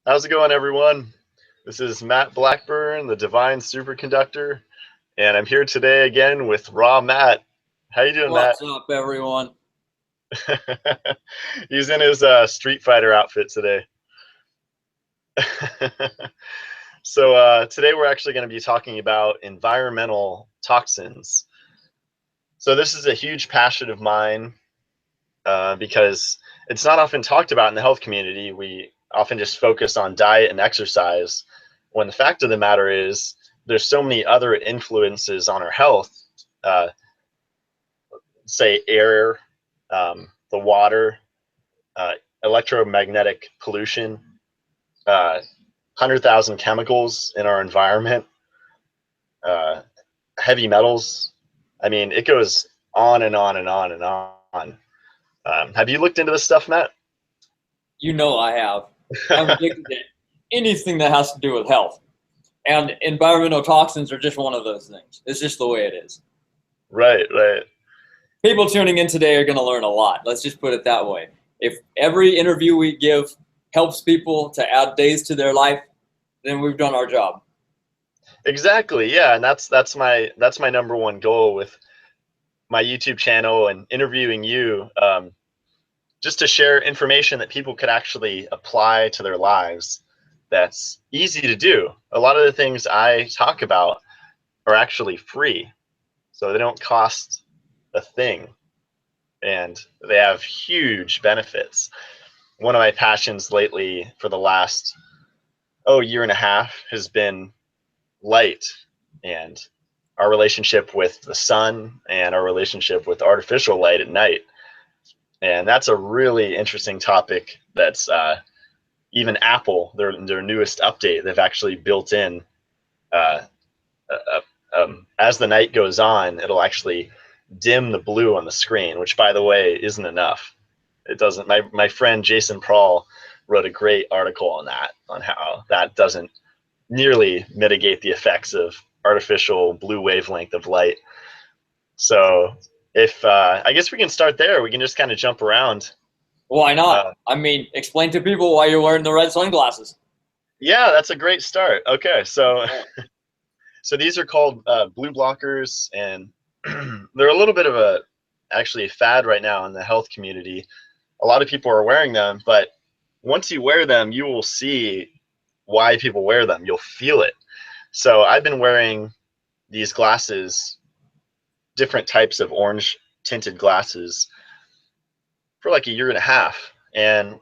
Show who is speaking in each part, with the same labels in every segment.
Speaker 1: How's it going, everyone? This is Matt Blackburn, the Divine Superconductor, and I'm here today again with Raw Matt. How you doing, Matt?
Speaker 2: What's up, everyone?
Speaker 1: He's in his Street Fighter outfit today. So today we're actually going to be talking about environmental toxins. So this is a huge passion of mine because it's not often talked about in the health community. We often just focus on diet and exercise, when the fact of the matter is there's so many other influences on our health, uh, say air, the water, uh, electromagnetic pollution, 100,000 chemicals in our environment, uh, heavy metals. I mean, it goes on and on and on and on. Have you looked into this stuff, Matt?
Speaker 2: You know I have. I'm addicted to anything that has to do with health. And environmental toxins are just one of those things. It's just the way it is.
Speaker 1: Right.
Speaker 2: People tuning in today are going to learn a lot. Let's just put it that way. If every interview we give helps people to add days to their life, then we've done our job.
Speaker 1: Exactly. Yeah, and that's my number one goal with my YouTube channel and interviewing you, just to share information that people could actually apply to their lives. That's easy to do. A lot of the things I talk about are actually free, so they don't cost a thing, and they have huge benefits. One of my passions lately for the last year and a half has been light and our relationship with the sun and our relationship with artificial light at night. And that's a really interesting topic that's even Apple, their newest update, they've actually built in, uh, as the night goes on, it'll actually dim the blue on the screen, which, by the way, isn't enough. It doesn't. My friend Jason Prawl wrote a great article on that, on how that doesn't nearly mitigate the effects of artificial blue wavelength of light. So if I guess we can start there. We can just kind of jump around.
Speaker 2: Why not? I mean, explain to people why you're wearing the red sunglasses.
Speaker 1: Yeah, that's a great start. Okay, so these are called blue blockers, and they're a little bit of a actually a fad right now in the health community. A lot of people are wearing them, but once you wear them, you will see why people wear them. You'll feel it. So I've been wearing these glasses, different types of orange tinted glasses, for like a year and a half. And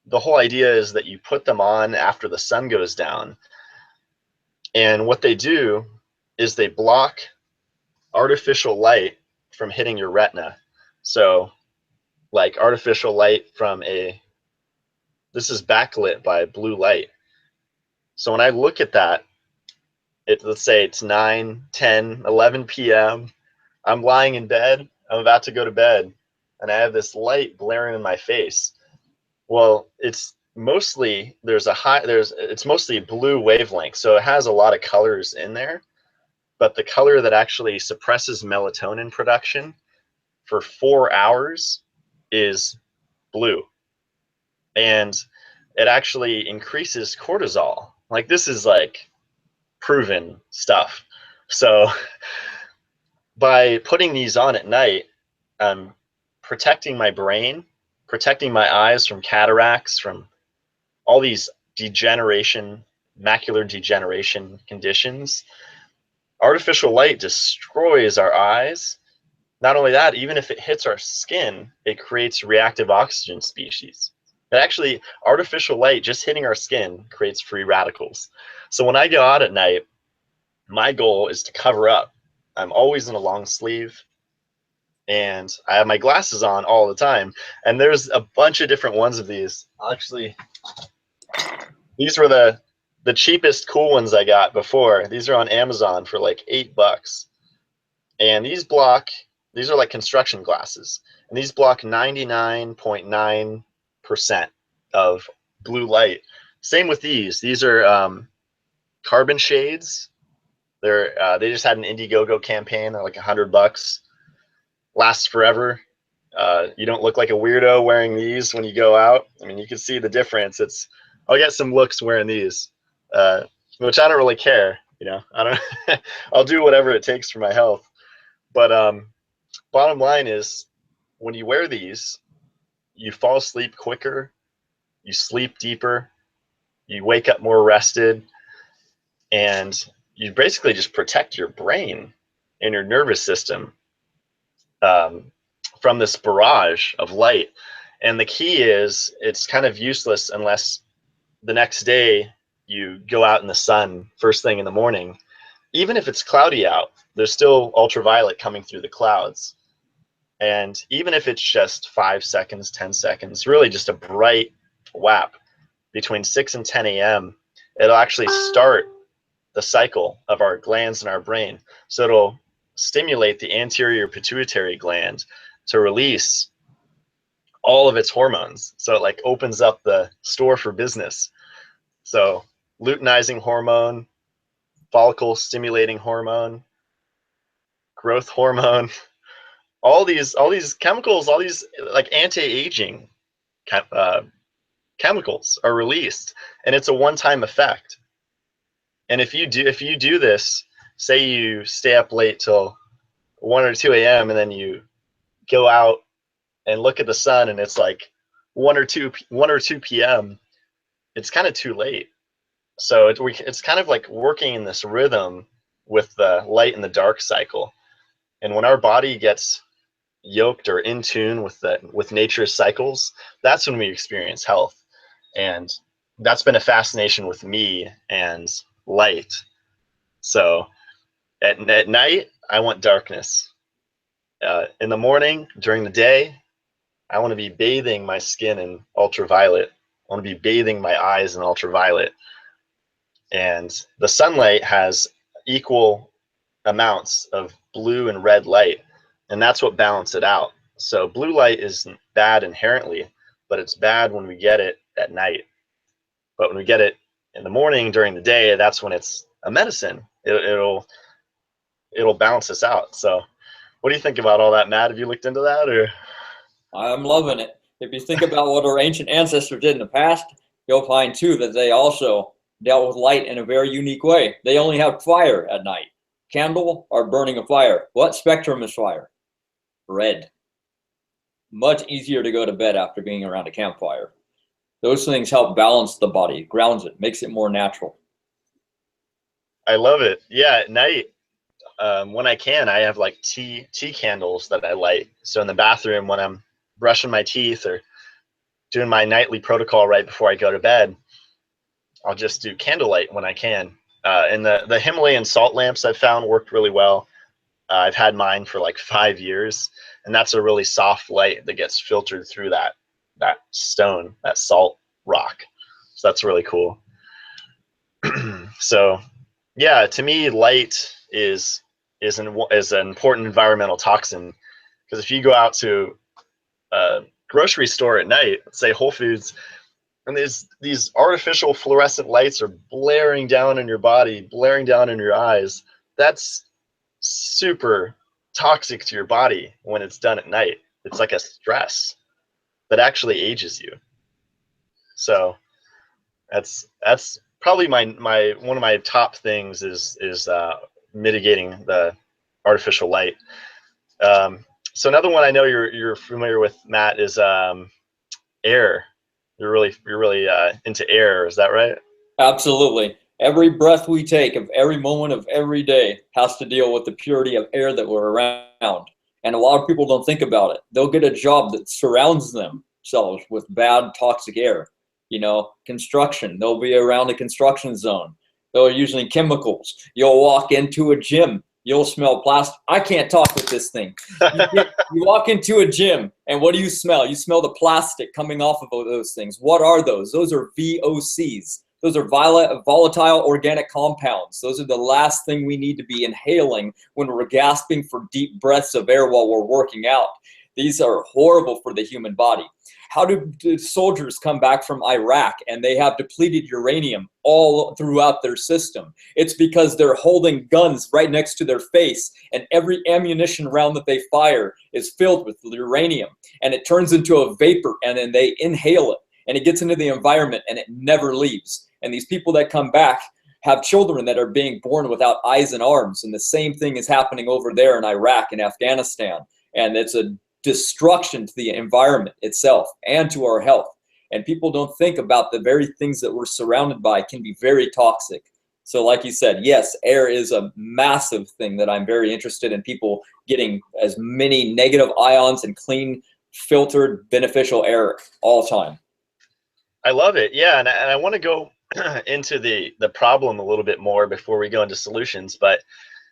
Speaker 1: the whole idea is that you put them on after the sun goes down. And what they do is they block artificial light from hitting your retina. So like artificial light from this is backlit by blue light. So when I look at that, let's say it's 9, 10, 11 p.m. I'm lying in bed. I'm about to go to bed, and I have this light blaring in my face. Well, it's mostly it's mostly blue wavelength, so it has a lot of colors in there. But the color that actually suppresses melatonin production for 4 hours is blue, and it actually increases cortisol. Like, this is like proven stuff. So by putting these on at night, I'm protecting my brain, protecting my eyes from cataracts, from all these macular degeneration conditions. Artificial light destroys our eyes. Not only that, even if it hits our skin, it creates reactive oxygen species. But actually, artificial light just hitting our skin creates free radicals. So when I go out at night, my goal is to cover up. I'm always in a long sleeve, and I have my glasses on all the time. And there's a bunch of different ones of these. Actually, these were the cheapest cool ones I got before. These are on Amazon for like $8. And these are like construction glasses. And these block 99.9% of blue light. Same with these. These are carbon shades. They just had an Indiegogo campaign. They're like $100. Lasts forever. You don't look like a weirdo wearing these when you go out. I mean, you can see the difference. It's I'll get some looks wearing these, which I don't really care. You know, I don't. I'll do whatever it takes for my health. But bottom line is, when you wear these, you fall asleep quicker, you sleep deeper, you wake up more rested, and you basically just protect your brain and your nervous system from this barrage of light. And the key is, it's kind of useless unless the next day you go out in the sun first thing in the morning. Even if it's cloudy out, there's still ultraviolet coming through the clouds. And even if it's just 5 seconds, 10 seconds, really just a bright whap between 6 and 10 a.m., it'll actually start the cycle of our glands in our brain. So it'll stimulate the anterior pituitary gland to release all of its hormones. So it like opens up the store for business. So luteinizing hormone, follicle stimulating hormone, growth hormone, all these chemicals, all these like anti-aging chemicals are released, and it's a one-time effect. And if you do this, say you stay up late till 1 or 2 a.m. and then you go out and look at the sun and it's like 1 or 2 p.m., it's kind of too late. So it's kind of like working in this rhythm with the light and the dark cycle. And when our body gets yoked or in tune with nature's cycles, that's when we experience health. And that's been a fascination with me and light. So at night, I want darkness. In the morning, during the day, I want to be bathing my skin in ultraviolet. I want to be bathing my eyes in ultraviolet. And the sunlight has equal amounts of blue and red light, and that's what balances it out. So blue light isn't bad inherently, but it's bad when we get it at night. But when we get it in the morning during the day, that's when it's a medicine. It'll balance us out. So what do you think about all that, Matt? Have you looked into that? Or
Speaker 2: I'm loving it. If you think about what our ancient ancestors did in the past, you'll find too that they also dealt with light in a very unique way. They only have fire at night. Candle or burning a fire. What spectrum is fire? Red. Much easier to go to bed after being around a campfire. Those things help balance the body, grounds it, makes it more natural.
Speaker 1: I love it. Yeah, at night, when I can, I have like tea candles that I light. So in the bathroom, when I'm brushing my teeth or doing my nightly protocol right before I go to bed, I'll just do candlelight when I can. And the Himalayan salt lamps I've found worked really well. I've had mine for like 5 years, and that's a really soft light that gets filtered through that stone, that salt rock. So that's really cool. So yeah, to me, light is an important environmental toxin, because if you go out to a grocery store at night, let's say Whole Foods, and there's these artificial fluorescent lights are blaring down in your body, blaring down in your eyes, that's super toxic to your body when it's done at night. It's like a stress that actually ages you. So that's probably my one of my top things is mitigating the artificial light. So another one I know you're familiar with, Matt, is air. You're really into air, is that right?
Speaker 2: Absolutely. Every breath we take of every moment of every day has to deal with the purity of air that we're around. And a lot of people don't think about it. They'll get a job that surrounds themselves with bad, toxic air. You know, construction, they'll be around a construction zone. They're using chemicals. You'll walk into a gym, you'll smell plastic. I can't talk with this thing. You walk into a gym, and what do you smell? You smell the plastic coming off of those things. What are those? Those are VOCs. Those are volatile organic compounds. Those are the last thing we need to be inhaling when we're gasping for deep breaths of air while we're working out. These are horrible for the human body. How do soldiers come back from Iraq and they have depleted uranium all throughout their system? It's because they're holding guns right next to their face, and every ammunition round that they fire is filled with uranium, and it turns into a vapor, and then they inhale it. and it gets into the environment and it never leaves. And these people that come back have children that are being born without eyes and arms, and the same thing is happening over there in Iraq and Afghanistan. And it's a destruction to the environment itself and to our health. And people don't think about the very things that we're surrounded by can be very toxic. So like you said, yes, air is a massive thing that I'm very interested in, people getting as many negative ions and clean, filtered, beneficial air all the time.
Speaker 1: I love it. Yeah, and I want to go into the problem a little bit more before we go into solutions. But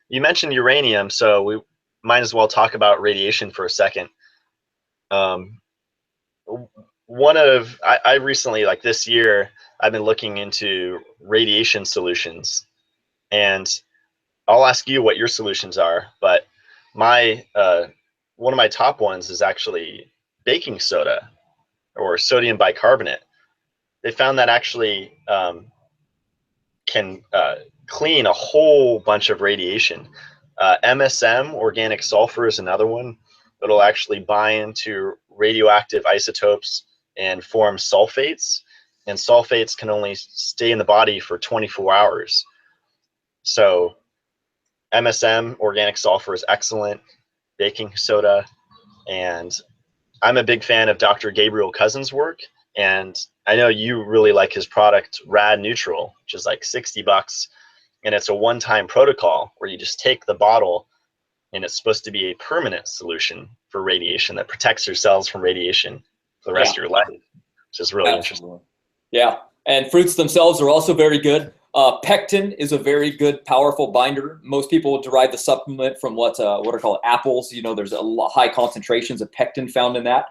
Speaker 1: you mentioned uranium, so we might as well talk about radiation for a second. I recently, like this year, I've been looking into radiation solutions, and I'll ask you what your solutions are. But my one of my top ones is actually baking soda or sodium bicarbonate. They found that actually can clean a whole bunch of radiation. MSM, organic sulfur, is another one. It'll actually bind to radioactive isotopes and form sulfates. And sulfates can only stay in the body for 24 hours. So MSM, organic sulfur, is excellent. Baking soda. And I'm a big fan of Dr. Gabriel Cousens' work. And I know you really like his product, Rad Neutral, which is like $60. And it's a one-time protocol where you just take the bottle, and it's supposed to be a permanent solution for radiation that protects your cells from radiation for the rest of your life, which is really interesting.
Speaker 2: Yeah, and fruits themselves are also very good. Pectin is a very good, powerful binder. Most people derive the supplement from what are called apples. You know, there's high concentrations of pectin found in that.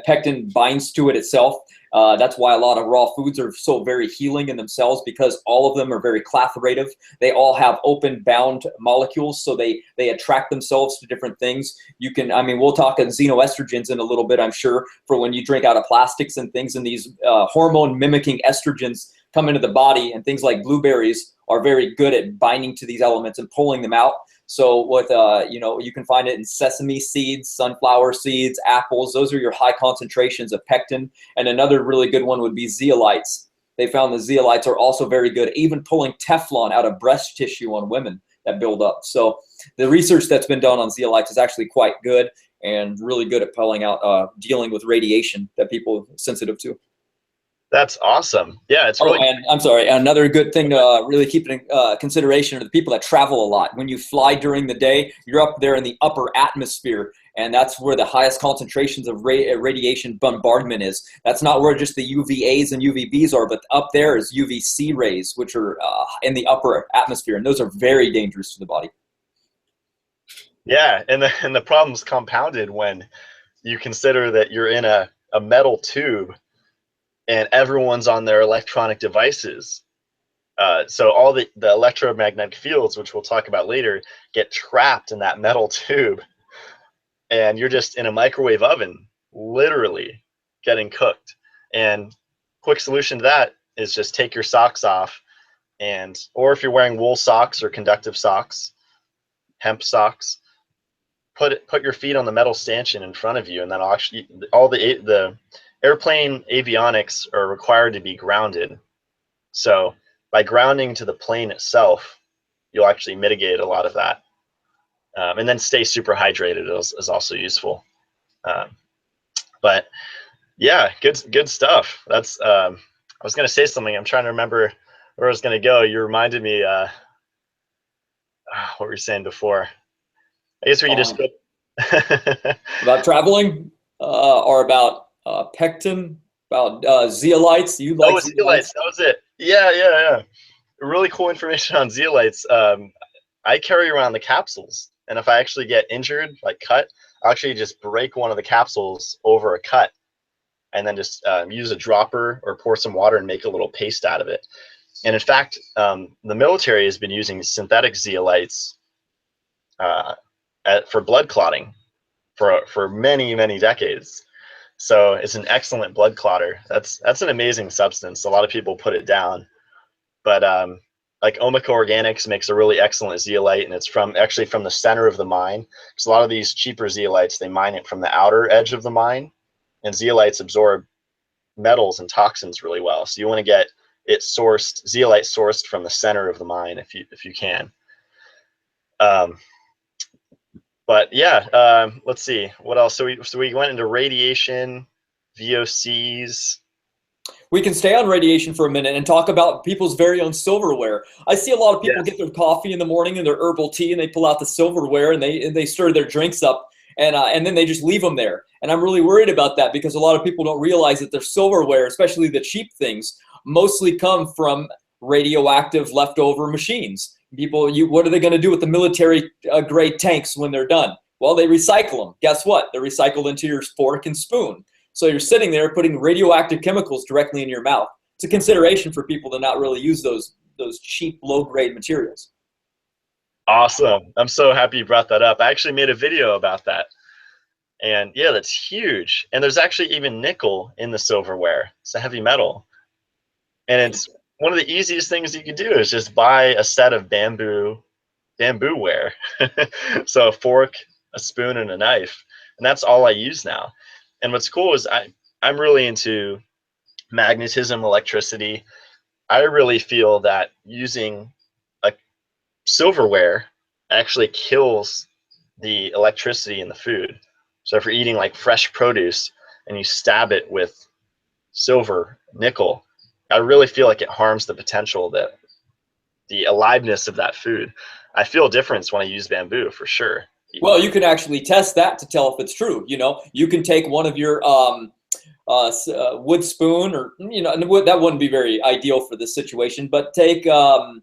Speaker 2: Pectin binds to it itself. That's why a lot of raw foods are so very healing in themselves, because all of them are very clathrative. They all have open bound molecules, so they attract themselves to different things. You can, I mean, we'll talk on xenoestrogens in a little bit, I'm sure, for when you drink out of plastics and things, and these hormone mimicking estrogens come into the body, and things like blueberries are very good at binding to these elements and pulling them out. So with, you know, you can find it in sesame seeds, sunflower seeds, apples. Those are your high concentrations of pectin. And another really good one would be zeolites. They found the zeolites are also very good, even pulling Teflon out of breast tissue on women that build up. So the research that's been done on zeolites is actually quite good and really good at pulling out, dealing with radiation that people are sensitive to.
Speaker 1: That's awesome. Yeah, it's really.
Speaker 2: Oh, and I'm sorry, another good thing to really keep in consideration are the people that travel a lot. When you fly during the day, you're up there in the upper atmosphere, and that's where the highest concentrations of radiation bombardment is. That's not where just the UVAs and UVBs are, but up there is UVC rays, which are in the upper atmosphere, and those are very dangerous to the body.
Speaker 1: Yeah, and the problem's compounded when you consider that you're in a metal tube and everyone's on their electronic devices. So all the electromagnetic fields, which we'll talk about later, get trapped in that metal tube. And you're just in a microwave oven, literally getting cooked. And quick solution to that is just take your socks off, or if you're wearing wool socks or conductive socks, hemp socks, put your feet on the metal stanchion in front of you, and then all the airplane avionics are required to be grounded. So by grounding to the plane itself, you'll actually mitigate a lot of that. And then stay super hydrated is also useful. But yeah, good stuff. That's I was going to say something. I'm trying to remember where I was going to go. You reminded me what were you saying before? I guess we could just go
Speaker 2: about traveling or about pectin, about zeolites. You like
Speaker 1: zeolites? That was it. Yeah. Really cool information on zeolites. I carry around the capsules, and if I actually get injured, like cut, I'll actually just break one of the capsules over a cut, and then just use a dropper or pour some water and make a little paste out of it. And in fact, the military has been using synthetic zeolites for blood clotting for many decades. So it's an excellent blood clotter. That's an amazing substance. A lot of people put it down, but like Omica Organics makes a really excellent zeolite, and it's actually from the center of the mine. Because a lot of these cheaper zeolites, they mine it from the outer edge of the mine, and zeolites absorb metals and toxins really well. So you want to get it sourced, zeolite sourced from the center of the mine if you can. But yeah, let's see what else. So we went into radiation, VOCs.
Speaker 2: We can stay on radiation for a minute and talk about people's very own silverware. I see a lot of people get their coffee in the morning and their herbal tea, and they pull out the silverware and they stir their drinks up, and then they just leave them there. And I'm really worried about that because a lot of people don't realize that their silverware, especially the cheap things, mostly come from radioactive leftover machines. People, what are they going to do with the military grade tanks when they're done? Well, they recycle them. Guess what? They're recycled into your fork and spoon. So you're sitting there putting radioactive chemicals directly in your mouth. It's a consideration for people to not really use those cheap, low-grade materials.
Speaker 1: Awesome. I'm so happy you brought that up. I actually made a video about that. And yeah, that's huge. And there's actually even nickel in the silverware. It's a heavy metal. And it's one of the easiest things you can do is just buy a set of bamboo ware. So a fork, a spoon, and a knife. And that's all I use now. And what's cool is I'm really into magnetism, electricity. I really feel that using a silverware actually kills the electricity in the food. So if you're eating like fresh produce and you stab it with silver, nickel, I really feel like it harms the potential, that the aliveness of that food. I feel a difference when I use bamboo for sure.
Speaker 2: Well, you can actually test that to tell if it's true. You know, you can take one of your wood spoon, or that wouldn't be very ideal for this situation. But take what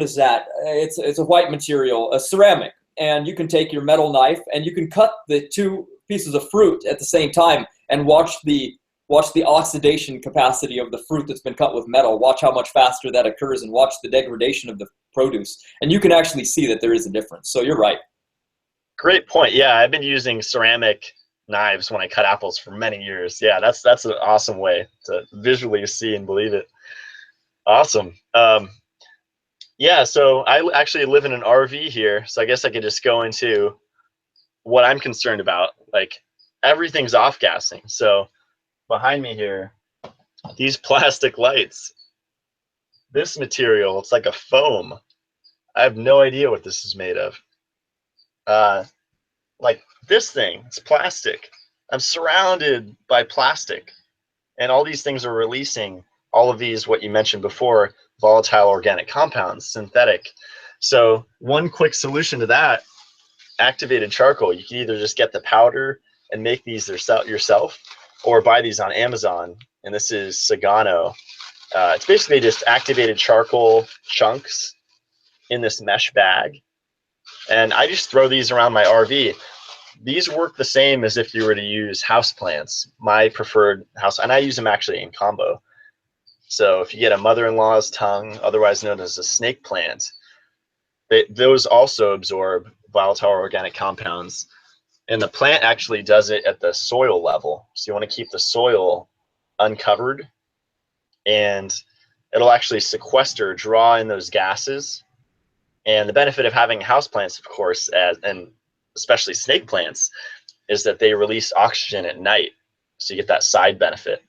Speaker 2: is that? It's a white material, a ceramic, and you can take your metal knife and you can cut the two pieces of fruit at the same time and watch the oxidation capacity of the fruit that's been cut with metal. Watch how much faster that occurs and watch the degradation of the produce. And you can actually see that there is a difference. So you're right.
Speaker 1: Great point. Yeah, I've been using ceramic knives when I cut apples for many years. Yeah, that's an awesome way to visually see and believe it. Awesome. Yeah, so I actually live in an RV here, so I guess I could just go into what I'm concerned about. Like, everything's off-gassing. So behind me here, these plastic lights, this material, it's like a foam. I have no idea what this is made of. Like this thing, it's plastic. I'm surrounded by plastic, and all these things are releasing all of these, what you mentioned before, volatile organic compounds, synthetic. So one quick solution to that, activated charcoal. You can either just get the powder and make these yourself, or buy these on Amazon. And this is Sagano. It's basically just activated charcoal chunks in this mesh bag. And I just throw these around my RV. These work the same as if you were to use houseplants. My preferred house, and I use them actually in combo. So if you get a mother-in-law's tongue, otherwise known as a snake plant, those also absorb volatile organic compounds. And the plant actually does it at the soil level. So you want to keep the soil uncovered, and it'll actually sequester, draw in those gases. And the benefit of having houseplants, of course, and especially snake plants, is that they release oxygen at night. So you get that side benefit.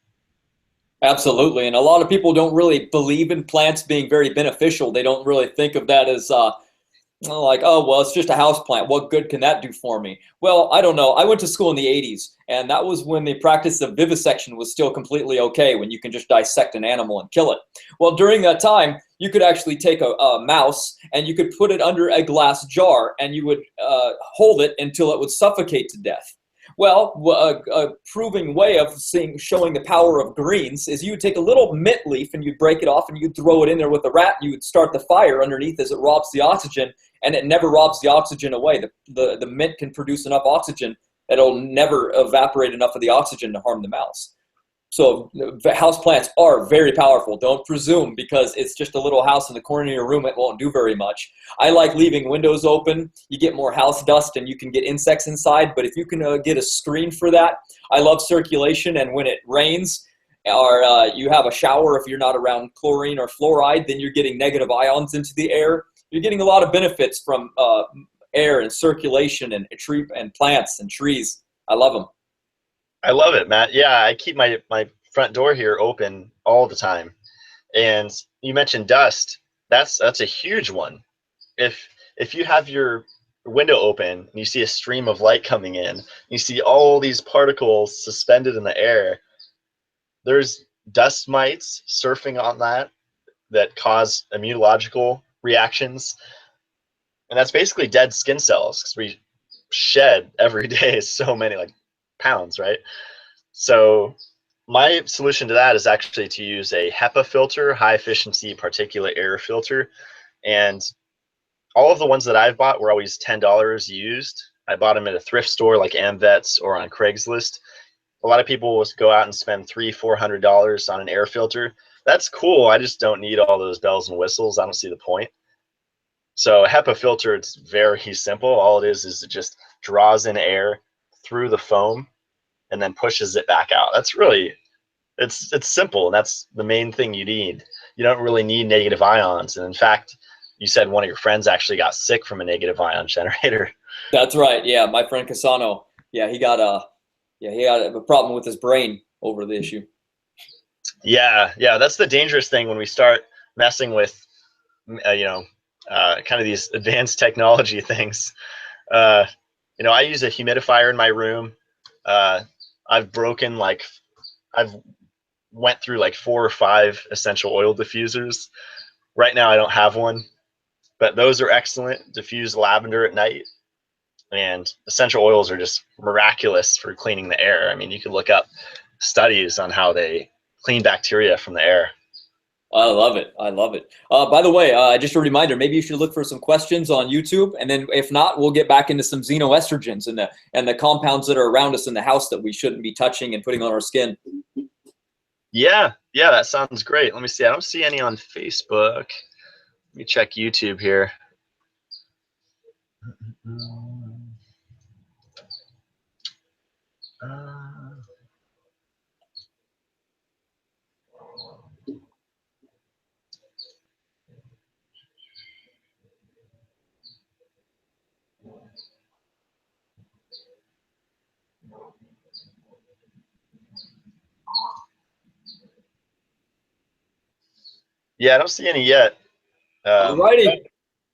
Speaker 2: Absolutely. And a lot of people don't really believe in plants being very beneficial. They don't really think of that as like, oh, well, it's just a house plant. What good can that do for me? Well, I don't know. I went to school in the 80s, and that was when the practice of vivisection was still completely okay, when you can just dissect an animal and kill it. Well, during that time, you could actually take a mouse and you could put it under a glass jar, and you would hold it until it would suffocate to death. Well, a proving way of showing the power of greens is you would take a little mint leaf and you'd break it off and you'd throw it in there with a rat. You would start the fire underneath as it robs the oxygen, and it never robs the oxygen away. The mint can produce enough oxygen that it'll never evaporate enough of the oxygen to harm the mouse. So houseplants are very powerful. Don't presume because it's just a little house in the corner of your room, it won't do very much. I like leaving windows open. You get more house dust and you can get insects inside, but if you can get a screen for that, I love circulation. And when it rains or you have a shower, if you're not around chlorine or fluoride, then you're getting negative ions into the air. You're getting a lot of benefits from air and circulation and plants and trees. I love them.
Speaker 1: I love it, Matt. Yeah, I keep my front door here open all the time. And you mentioned dust. That's a huge one. If you have your window open and you see a stream of light coming in, you see all these particles suspended in the air. There's dust mites surfing on that cause immunological reactions, and that's basically dead skin cells because we shed every day so many like pounds, right? So my solution to that is actually to use a HEPA filter, high efficiency particulate air filter. And all of the ones that I've bought were always $10 used. I bought them at a thrift store like AmVets or on Craigslist. A lot of people will go out and spend $300-400 on an air filter. That's cool. I just don't need all those bells and whistles. I don't see the point. So a HEPA filter, it's very simple. All it is it just draws in air through the foam and then pushes it back out. That's really, it's simple, and that's the main thing you need. You don't really need negative ions. And in fact, you said one of your friends actually got sick from a negative ion generator.
Speaker 2: That's right. Yeah, my friend Casano. Yeah, he got a problem with his brain over the issue.
Speaker 1: Yeah, that's the dangerous thing when we start messing with, kind of these advanced technology things. I use a humidifier in my room. I've broken I've went through like 4 or 5 essential oil diffusers. Right now I don't have one, but those are excellent. Diffuse lavender at night, and essential oils are just miraculous for cleaning the air. I mean, you could look up studies on how they clean bacteria from the air.
Speaker 2: I love it. I love it. By the way, just a reminder, maybe you should look for some questions on YouTube, and then if not, we'll get back into some xenoestrogens and the compounds that are around us in the house that we shouldn't be touching and putting on our skin.
Speaker 1: Yeah, that sounds great. Let me see. I don't see any on Facebook. Let me check YouTube here. Yeah, I don't see any yet.
Speaker 2: Alrighty.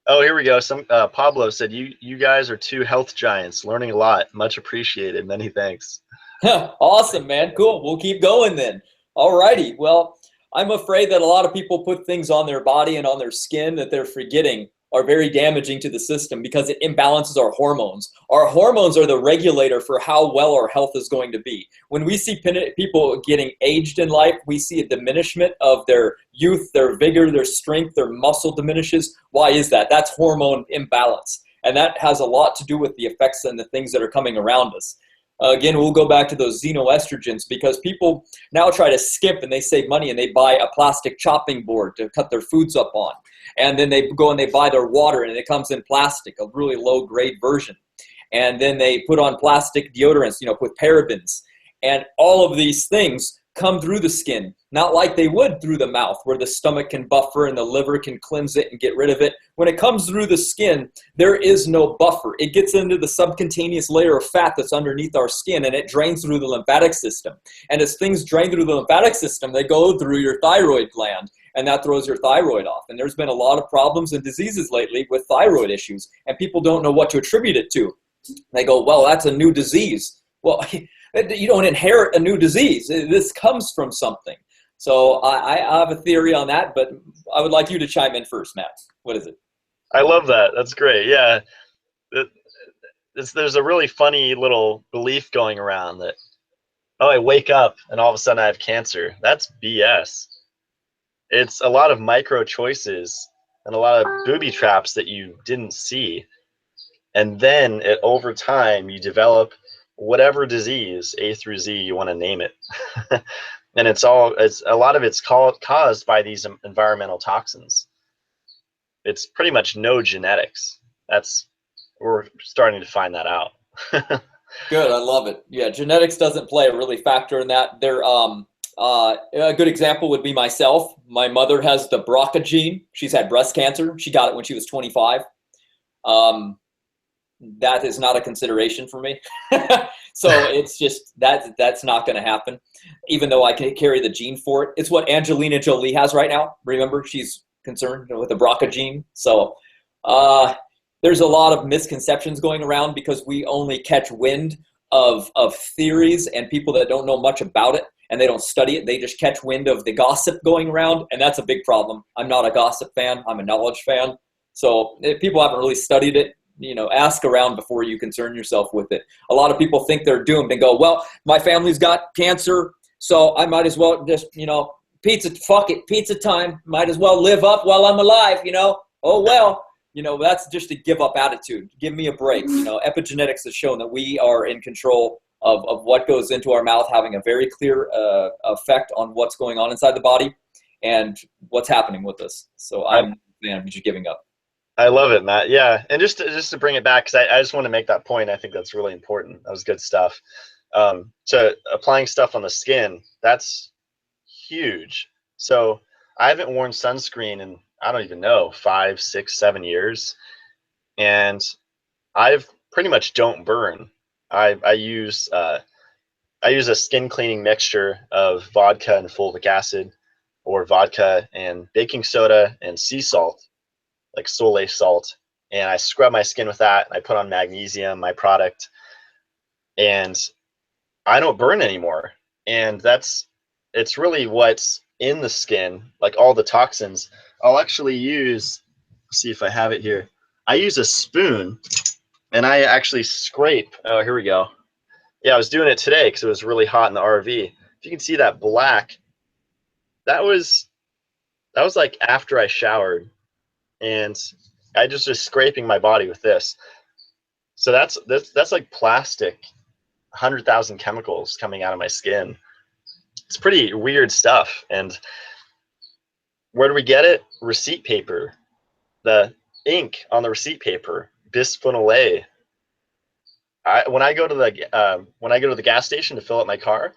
Speaker 1: Oh, here we go. Some Pablo said you guys are 2 health giants, learning a lot. Much appreciated. Many thanks.
Speaker 2: Awesome, man. Cool. We'll keep going then. Alrighty. Well, I'm afraid that a lot of people put things on their body and on their skin that they're forgetting are very damaging to the system because it imbalances our hormones. Our hormones are the regulator for how well our health is going to be. When we see people getting aged in life, we see a diminishment of their youth, their vigor, their strength, their muscle diminishes. Why is that? That's hormone imbalance. And that has a lot to do with the effects and the things that are coming around us. Again, we'll go back to those xenoestrogens because people now try to skip and they save money and they buy a plastic chopping board to cut their foods up on. And then they go and they buy their water and it comes in plastic, a really low grade version. And then they put on plastic deodorants, with parabens. And all of these things come through the skin, not like they would through the mouth where the stomach can buffer and the liver can cleanse it and get rid of it. When it comes through the skin, there is no buffer. It gets into the subcutaneous layer of fat that's underneath our skin and it drains through the lymphatic system. And as things drain through the lymphatic system, they go through your thyroid gland and that throws your thyroid off. And there's been a lot of problems and diseases lately with thyroid issues and people don't know what to attribute it to. They go, well, that's a new disease. Well, you don't inherit a new disease. This comes from something. So I have a theory on that, but I would like you to chime in first, Matt. What is it?
Speaker 1: I love that. That's great. Yeah. There's a really funny little belief going around that, oh, I wake up and all of a sudden I have cancer. That's BS. It's a lot of micro choices and a lot of booby traps that you didn't see. And then over time, you develop whatever disease, A through Z, you want to name it. And it's a lot of it's caused by these environmental toxins. It's pretty much no genetics. We're starting to find that out.
Speaker 2: Good, I love it. Yeah, genetics doesn't play a really factor in that. A good example would be myself. My mother has the BRCA gene. She's had breast cancer. She got it when she was 25. that is not a consideration for me. So it's just that's not going to happen, even though I can carry the gene for it. It's what Angelina Jolie has right now. Remember, she's concerned with the BRCA gene. So there's a lot of misconceptions going around because we only catch wind of theories and people that don't know much about it, and they don't study it. They just catch wind of the gossip going around, and that's a big problem. I'm not a gossip fan. I'm a knowledge fan. So if people haven't really studied it, ask around before you concern yourself with it. A lot of people think they're doomed and go, well, my family's got cancer, so I might as well just, fuck it, pizza time. Might as well live up while I'm alive, Oh, well, that's just a give up attitude. Give me a break. Epigenetics has shown that we are in control of what goes into our mouth, having a very clear effect on what's going on inside the body and what's happening with us. So I'm just giving up.
Speaker 1: I love it, Matt. Yeah, and just to bring it back, because I just want to make that point. I think that's really important. That was good stuff. So applying stuff on the skin, that's huge. So I haven't worn sunscreen in, I don't even know, 5, 6, 7 years, and I've pretty much don't burn. I use a skin cleaning mixture of vodka and fulvic acid, or vodka and baking soda and sea salt, like Soleil salt, and I scrub my skin with that. I put on magnesium, my product, and I don't burn anymore. And it's really what's in the skin, like all the toxins. I'll actually use, see if I have it here. I use a spoon, and I actually scrape. Oh, here we go. Yeah, I was doing it today because it was really hot in the RV. If you can see that black, that was like after I showered. And I just scraping my body with this. So that's like plastic, 100,000 chemicals coming out of my skin. It's pretty weird stuff. And where do we get it? Receipt paper. The ink on the receipt paper, bisphenol A. When I go to the gas station to fill up my car,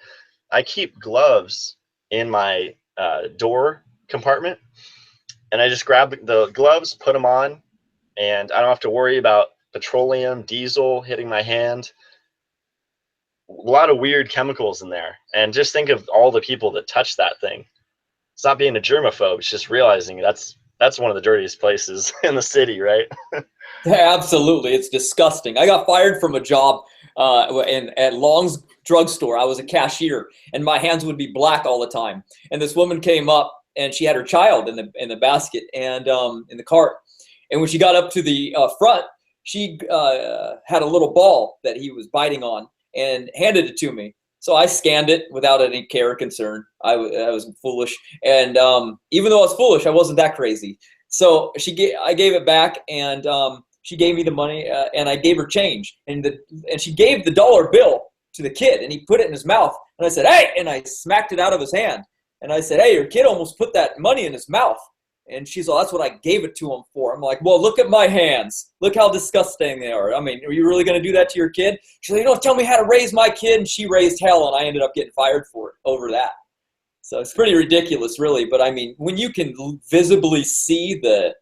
Speaker 1: I keep gloves in my door compartment. And I just grab the gloves, put them on, and I don't have to worry about petroleum, diesel hitting my hand. A lot of weird chemicals in there. And just think of all the people that touch that thing. It's not being a germaphobe, it's just realizing that's one of the dirtiest places in the city, right?
Speaker 2: Absolutely. It's disgusting. I got fired from a job at Long's drugstore. I was a cashier, and my hands would be black all the time. And this woman came up, and she had her child in the basket and in the cart. And when she got up to the front, she had a little ball that he was biting on and handed it to me. So I scanned it without any care or concern. I was foolish, and even though I was foolish, I wasn't that crazy. So I gave it back, and she gave me the money, and I gave her change. And she gave the dollar bill to the kid, and he put it in his mouth. And I said, "Hey!" And I smacked it out of his hand. And I said, "Hey, your kid almost put that money in his mouth." And she's like, "That's what I gave it to him for." I'm like, "Well, look at my hands. Look how disgusting they are. I mean, are you really going to do that to your kid?" She's like, "You don't tell me how to raise my kid." And she raised hell, and I ended up getting fired for it over that. So it's pretty ridiculous, really. But I mean, when you can visibly see the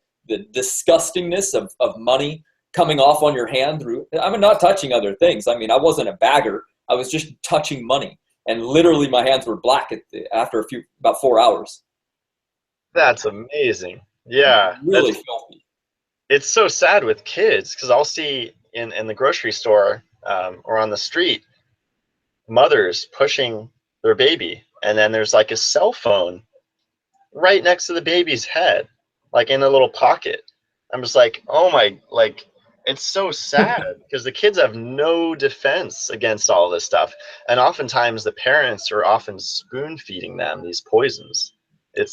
Speaker 2: disgustingness of money coming off on your hand through, I'm not touching other things. I mean, I wasn't a bagger. I was just touching money. And literally my hands were black after about 4 hours.
Speaker 1: That's amazing. Yeah.
Speaker 2: Really filthy.
Speaker 1: It's so sad with kids, because I'll see in the grocery store or on the street, mothers pushing their baby, and then there's like a cell phone right next to the baby's head, like in a little pocket. I'm just like, oh my, like, it's so sad because the kids have no defense against all this stuff. And oftentimes the parents are often spoon feeding them these poisons.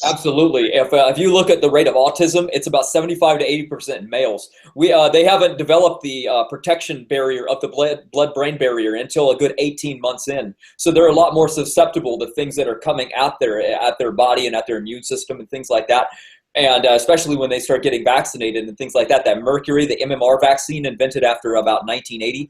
Speaker 2: Absolutely. If you look at the rate of autism, it's about 75 to 80% in males. They haven't developed the protection barrier of the blood-brain barrier until a good 18 months in. So they're a lot more susceptible to things that are coming at their body and at their immune system and things like that. And especially when they start getting vaccinated and things like that, that mercury, the MMR vaccine invented after about 1980,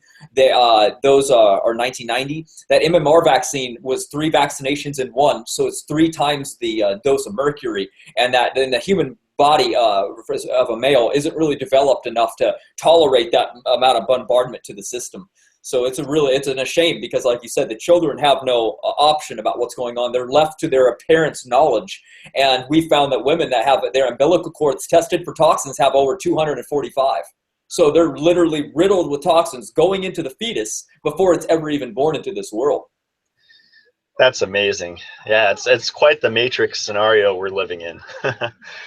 Speaker 2: or 1990, that MMR vaccine was 3 vaccinations in one. So it's 3 times the dose of mercury. And that in the human body of a male isn't really developed enough to tolerate that amount of bombardment to the system. So it's a shame, because like you said, the children have no option about what's going on. They're left to their parents' knowledge. And we found that women that have their umbilical cords tested for toxins have over 245. So they're literally riddled with toxins going into the fetus before it's ever even born into this world.
Speaker 1: That's amazing. Yeah, it's quite the matrix scenario we're living in.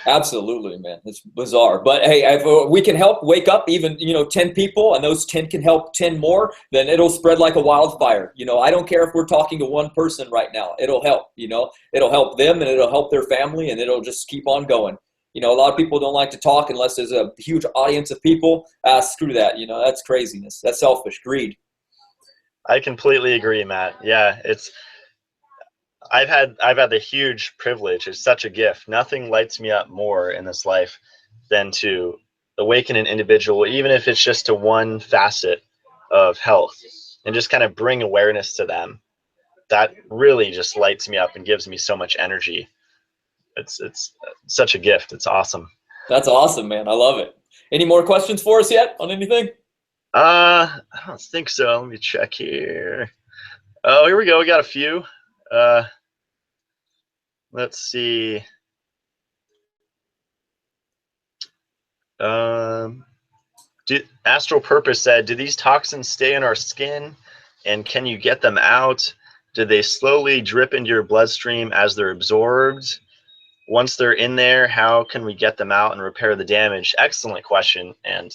Speaker 2: Absolutely, man. It's bizarre. But hey, if we can help wake up even, 10 people, and those 10 can help 10 more, then it'll spread like a wildfire. I don't care if we're talking to one person right now. It'll help, it'll help them, and it'll help their family, and it'll just keep on going. A lot of people don't like to talk unless there's a huge audience of people. Screw that. That's craziness. That's selfish, greed.
Speaker 1: I completely agree, Matt. Yeah, I've had the huge privilege. It's such a gift. Nothing lights me up more in this life than to awaken an individual, even if it's just to one facet of health, and just kind of bring awareness to them. That really just lights me up and gives me so much energy. It's such a gift. It's awesome.
Speaker 2: That's awesome, man. I love it. Any more questions for us yet on anything?
Speaker 1: I don't think so. Let me check here. Oh, here we go. We got a few. Let's see. Astral Purpose said, do these toxins stay in our skin, and can you get them out? Do they slowly drip into your bloodstream as they're absorbed? Once they're in there, how can we get them out and repair the damage? Excellent question. And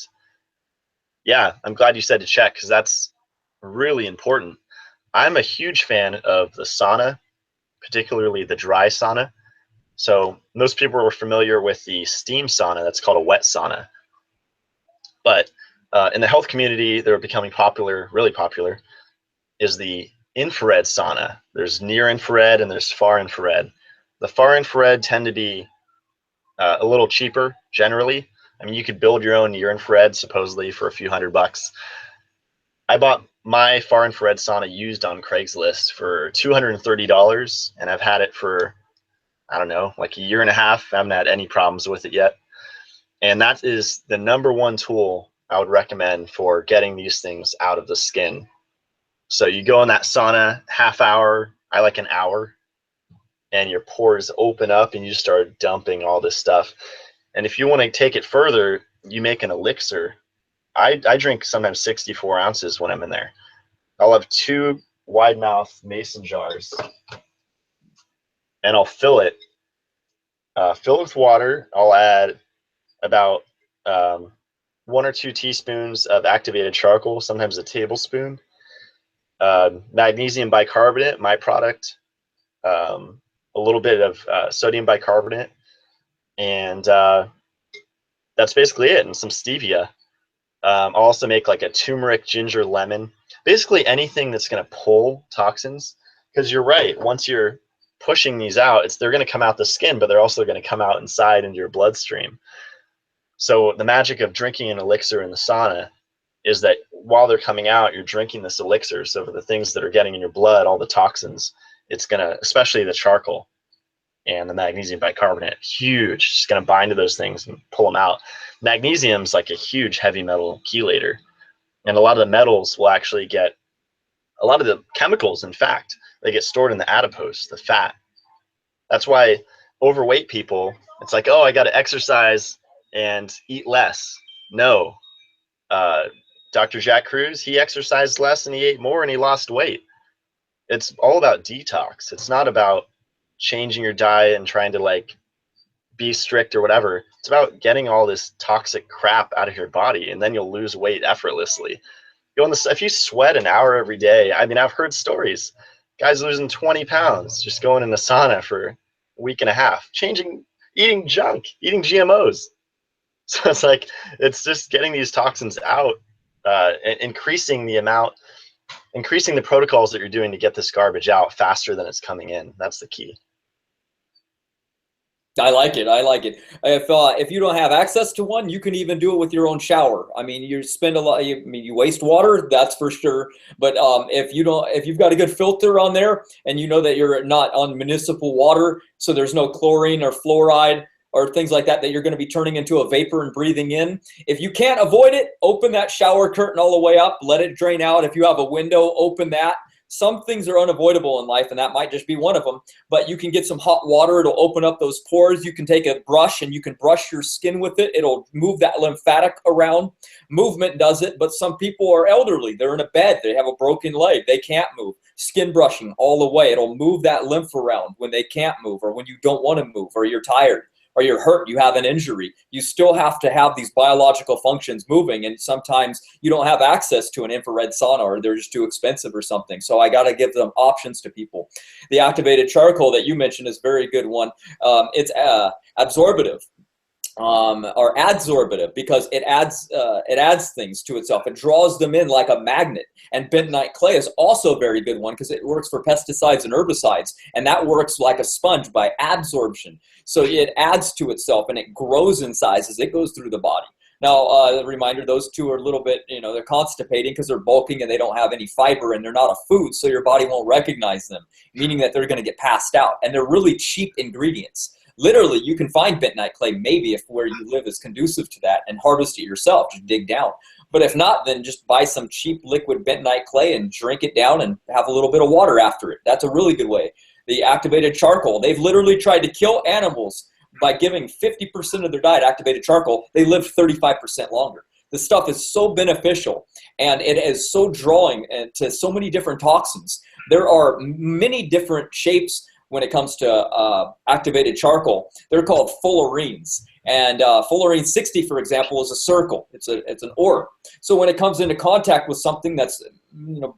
Speaker 1: yeah, I'm glad you said to check, because that's really important. I'm a huge fan of the sauna, particularly the dry sauna. So most people are familiar with the steam sauna. That's called a wet sauna. But in the health community, they're becoming popular, really popular, is the infrared sauna. There's near infrared and there's far infrared. The far infrared tend to be a little cheaper generally. I mean, you could build your own near infrared supposedly for a few $100. I bought my far infrared sauna used on Craigslist for $230, and I've had it for, I don't know, like a year and a half. I haven't had any problems with it yet. And that is the #1 tool I would recommend for getting these things out of the skin. So you go in that sauna, half hour, I like an hour, and your pores open up and you start dumping all this stuff. And if you want to take it further, you make an elixir. I drink sometimes 64 ounces when I'm in there. I'll have 2 wide mouth mason jars, and I'll fill it with water. I'll add about 1 or 2 teaspoons of activated charcoal, sometimes a tablespoon. Magnesium bicarbonate, my product. A little bit of sodium bicarbonate, and that's basically it, and some stevia. I'll also make like a turmeric, ginger, lemon, basically anything that's going to pull toxins, because you're right, once you're pushing these out, they're going to come out the skin, but they're also going to come out inside into your bloodstream. So the magic of drinking an elixir in the sauna is that while they're coming out, you're drinking this elixir. So for the things that are getting in your blood, all the toxins, it's going to, especially the charcoal and the magnesium bicarbonate, huge. It's going to bind to those things and pull them out. Magnesium's like a huge heavy metal chelator. And a lot of the metals will actually get, a lot of the chemicals, in fact, they get stored in the adipose, the fat. That's why overweight people, it's like, oh, I got to exercise and eat less. No. Dr. Jack Cruz, he exercised less and he ate more and he lost weight. It's all about detox. It's not about changing your diet and trying to like be strict or whatever. It's about getting all this toxic crap out of your body, and then you'll lose weight effortlessly. If you sweat an hour every day, I mean, I've heard stories, guys losing 20 pounds just going in the sauna for a week and a half, eating junk, eating GMOs. So it's like, it's just getting these toxins out, and increasing the protocols that you're doing to get this garbage out faster than it's coming in. That's the key.
Speaker 2: I like it. I like it. If you don't have access to one, you can even do it with your own shower. I mean, you spend a lot. You waste water, that's for sure. But if you've got a good filter on there, and you know that you're not on municipal water, so there's no chlorine or fluoride, or things like that that you're going to be turning into a vapor and breathing in. If you can't avoid it, open that shower curtain all the way up, let it drain out. If you have a window, open that. Some things are unavoidable in life, and that might just be one of them. But you can get some hot water. It'll open up those pores. You can take a brush and you can brush your skin with it. It'll move that lymphatic around. Movement does it, but some people are elderly. They're in a bed. They have a broken leg. They can't move. Skin brushing all the way. It'll move that lymph around when they can't move, or when you don't want to move, or you're tired, or you're hurt, you have an injury. You still have to have these biological functions moving, and sometimes you don't have access to an infrared sauna, or they're just too expensive or something. So I got to give them options to people. The activated charcoal that you mentioned is a very good one. It's absorbative. Or adsorbative, because it adds things to itself. It draws them in like a magnet. And bentonite clay is also a very good one because it works for pesticides and herbicides, and that works like a sponge by absorption. So it adds to itself and it grows in size as it goes through the body. Now, a reminder, those two are a little bit, they're constipating because they're bulking and they don't have any fiber and they're not a food, so your body won't recognize them, meaning that they're going to get passed out. And they're really cheap ingredients. Literally, you can find bentonite clay maybe if where you live is conducive to that, and harvest it yourself, just dig down. But if not, then just buy some cheap liquid bentonite clay and drink it down and have a little bit of water after it. That's a really good way. The activated charcoal, they've literally tried to kill animals by giving 50% of their diet activated charcoal. They live 35% longer. This stuff is so beneficial, and it is so drawing to so many different toxins. There are many different shapes when it comes to activated charcoal. They're called fullerenes. And fullerene 60, for example, is a circle. It's an orb. So when it comes into contact with something that's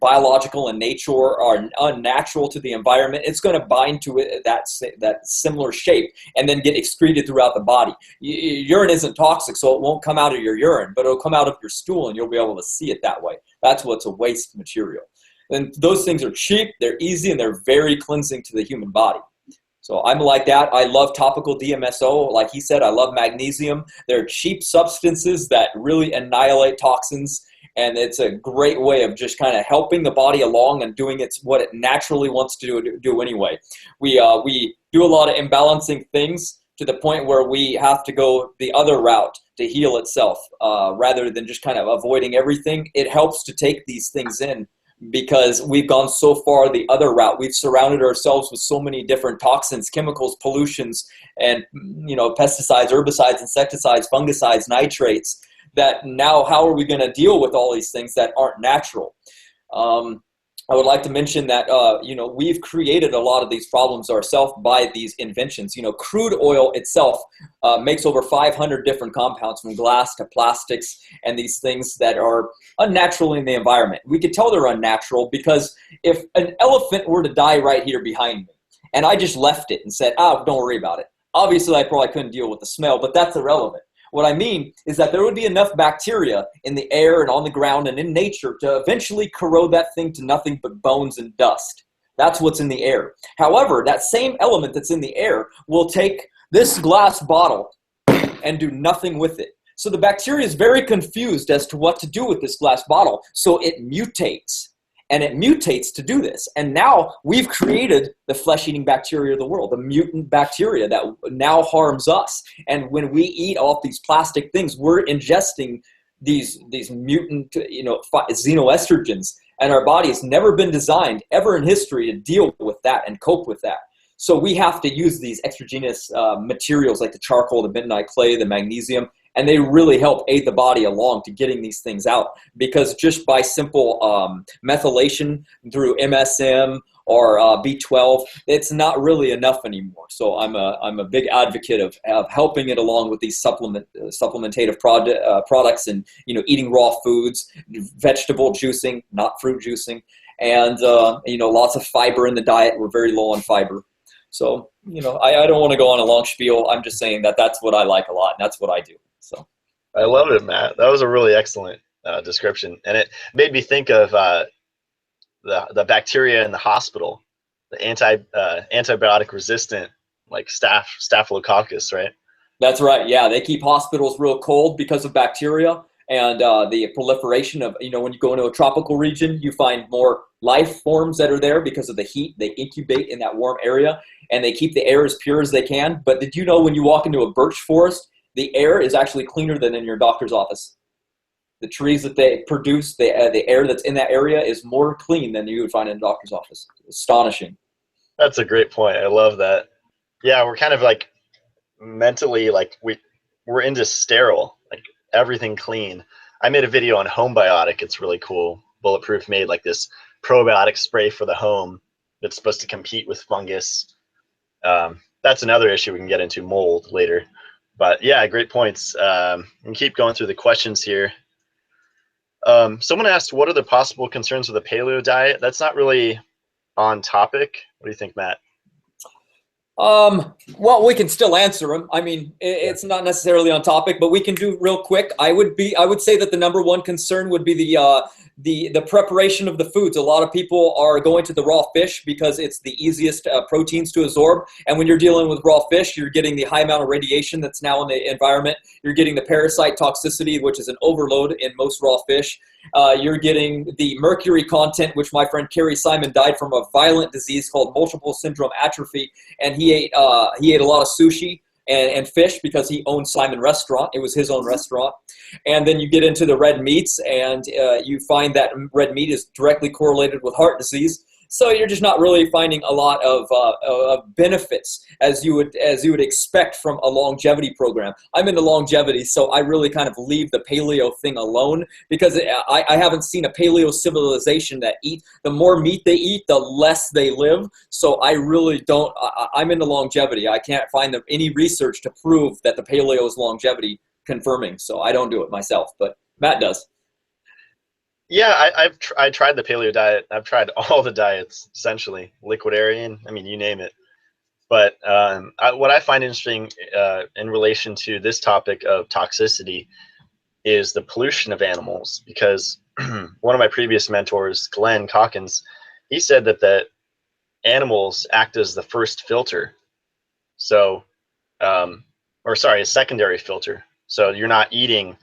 Speaker 2: biological in nature or unnatural to the environment, it's going to bind to it that similar shape and then get excreted throughout the body. Urine isn't toxic, so it won't come out of your urine, but it'll come out of your stool and you'll be able to see it that way. That's what's a waste material. And those things are cheap, they're easy, and they're very cleansing to the human body. So I'm like that. I love topical DMSO. Like he said, I love magnesium. They're cheap substances that really annihilate toxins, and it's a great way of just kind of helping the body along and doing what it naturally wants to do anyway. We do a lot of imbalancing things to the point where we have to go the other route to heal itself rather than just kind of avoiding everything. It helps to take these things in, because we've gone so far the other route. We've surrounded ourselves with so many different toxins, chemicals, pollutions, and pesticides, herbicides, insecticides, fungicides, nitrates, that now how are we going to deal with all these things that aren't natural? I would like to mention that we've created a lot of these problems ourselves by these inventions. Crude oil itself makes over 500 different compounds, from glass to plastics, and these things that are unnatural in the environment. We could tell they're unnatural because if an elephant were to die right here behind me, and I just left it and said, don't worry about it, obviously I probably couldn't deal with the smell, but that's irrelevant. What I mean is that there would be enough bacteria in the air and on the ground and in nature to eventually corrode that thing to nothing but bones and dust. That's what's in the air. However, that same element that's in the air will take this glass bottle and do nothing with it. So the bacteria is very confused as to what to do with this glass bottle. So it mutates. And it mutates to do this. And now we've created the flesh-eating bacteria of the world, the mutant bacteria that now harms us. And when we eat off these plastic things, we're ingesting these mutant, xenoestrogens. And our body has never been designed ever in history to deal with that and cope with that. So we have to use these exogenous materials like the charcoal, the bentonite clay, the magnesium, and they really help aid the body along to getting these things out, because just by simple methylation through MSM or B12, it's not really enough anymore. So I'm a big advocate of helping it along with these supplementative products, and eating raw foods, vegetable juicing, not fruit juicing, and lots of fiber in the diet. We're very low on fiber. So I don't want to go on a long spiel. I'm just saying that that's what I like a lot, and that's what I do. So
Speaker 1: I love it, Matt. That was a really excellent description, and it made me think of the bacteria in the hospital, the antibiotic resistant, like staphylococcus, right?
Speaker 2: That's right. Yeah, they keep hospitals real cold because of bacteria, and the proliferation of, when you go into a tropical region, you find more life forms that are there because of the heat. They incubate in that warm area, and they keep the air as pure as they can. But did you know when you walk into a birch forest, the air is actually cleaner than in your doctor's office? The trees that they produce, the air that's in that area is more clean than you would find in a doctor's office. Astonishing.
Speaker 1: That's a great point. I love that. Yeah, we're kind of like mentally like we're into sterile, like everything clean. I made a video on Homebiotic. It's really cool. Bulletproof made like this probiotic spray for the home that's supposed to compete with fungus. That's another issue we can get into, mold, later. But yeah, great points. We can keep going through the questions here. Someone asked, what are the possible concerns with the paleo diet? That's not really on topic. What do you think, Matt?
Speaker 2: Well, we can still answer them. I mean, it's not necessarily on topic, but we can do real quick. I would say that the number one concern would be the preparation of the foods. A lot of people are going to the raw fish because it's the easiest proteins to absorb. And when you're dealing with raw fish, you're getting the high amount of radiation that's now in the environment. You're getting the parasite toxicity, which is an overload in most raw fish. You're getting the mercury content, which my friend Kerry Simon died from a violent disease called multiple syndrome atrophy, and he ate a lot of sushi and fish because he owned Simon Restaurant. It was his own restaurant. And then you get into the red meats, and you find that red meat is directly correlated with heart disease. So you're just not really finding a lot of benefits as you would expect from a longevity program. I'm into longevity, so I really kind of leave the paleo thing alone because I haven't seen a paleo civilization that the more meat they eat, the less they live. So I really don't. I'm into longevity. I can't find any research to prove that the paleo is longevity confirming. So I don't do it myself, but Matt does.
Speaker 1: Yeah, I tried the paleo diet. I've tried all the diets, essentially. Liquidarian, I mean, you name it. But what I find interesting in relation to this topic of toxicity is the pollution of animals, because one of my previous mentors, Glenn Calkins, he said that the animals act as the first filter. So, a secondary filter. So you're not eating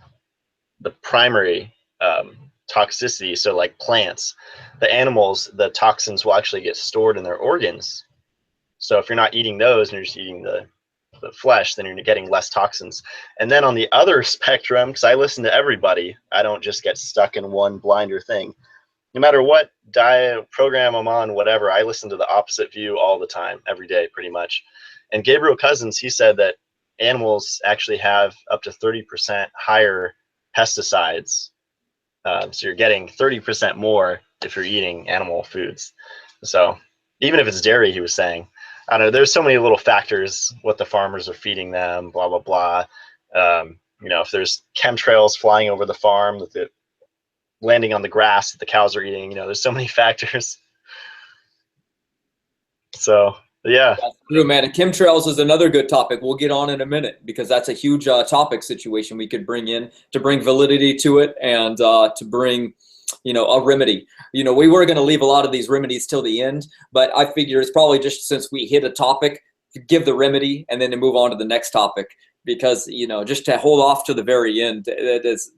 Speaker 1: the primary toxicity. So like plants, the animals, the toxins will actually get stored in their organs. So if you're not eating those and you're just eating the flesh, then you're getting less toxins. And then on the other spectrum, because I listen to everybody, I don't just get stuck in one blinder thing. No matter what diet program I'm on, whatever, I listen to the opposite view all the time, every day, pretty much. And Gabriel Cousins, he said that animals actually have up to 30% higher pesticides. So you're getting 30% more if you're eating animal foods. So even if it's dairy, he was saying, I don't know, there's so many little factors, what the farmers are feeding them, blah, blah, blah. If there's chemtrails flying over the farm, with it landing on the grass that the cows are eating, there's so many factors. So, yeah.
Speaker 2: That's true, man. And chemtrails is another good topic we'll get on in a minute, because that's a huge topic situation we could bring in to bring validity to it and to bring, a remedy. We were going to leave a lot of these remedies till the end, but I figure it's probably just since we hit a topic to give the remedy and then to move on to the next topic, because, just to hold off to the very end,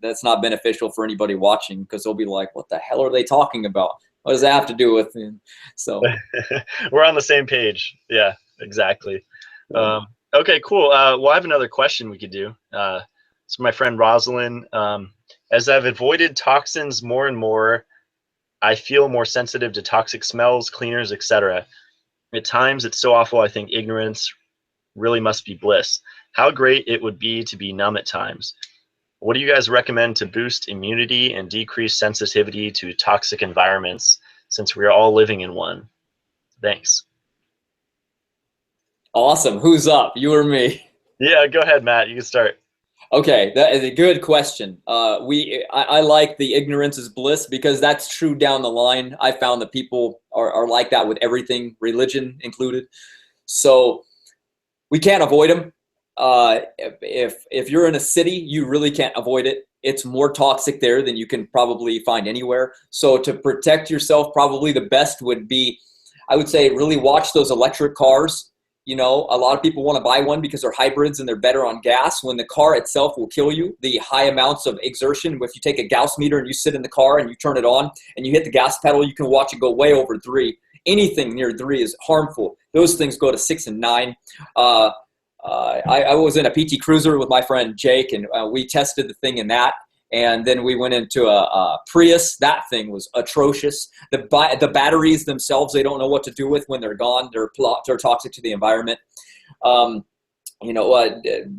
Speaker 2: that's not beneficial for anybody watching, because they'll be like, what the hell are they talking about? What does that have to do with it? So
Speaker 1: we're on the same page. Yeah, exactly. Okay, cool. Well, I have another question we could do. So my friend Rosalind, as I've avoided toxins more and more, I feel more sensitive to toxic smells, cleaners, etc. At times, it's so awful, I think ignorance really must be bliss. How great it would be to be numb at times. What do you guys recommend to boost immunity and decrease sensitivity to toxic environments, since we are all living in one? Thanks.
Speaker 2: Awesome. Who's up? You or me?
Speaker 1: Yeah, go ahead, Matt. You can start.
Speaker 2: Okay, that is a good question. I like the ignorance is bliss, because that's true down the line. I found that people are like that with everything, religion included. So we can't avoid them. If you're in a city, you really can't avoid it. It's more toxic there than you can probably find anywhere. So to protect yourself, probably the best would be, I would say, really watch those electric cars. You know, a lot of people want to buy one because they're hybrids and they're better on gas, when the car itself will kill you. The high amounts of exertion, if you take a Gauss meter and you sit in the car and you turn it on and you hit the gas pedal, you can watch it go way over 3. Anything near 3 is harmful. Those things go to 6 and 9. I was in a PT Cruiser with my friend Jake, and we tested the thing in that. And then we went into a Prius. That thing was atrocious. The batteries themselves, they don't know what to do with when they're gone. They're toxic to the environment.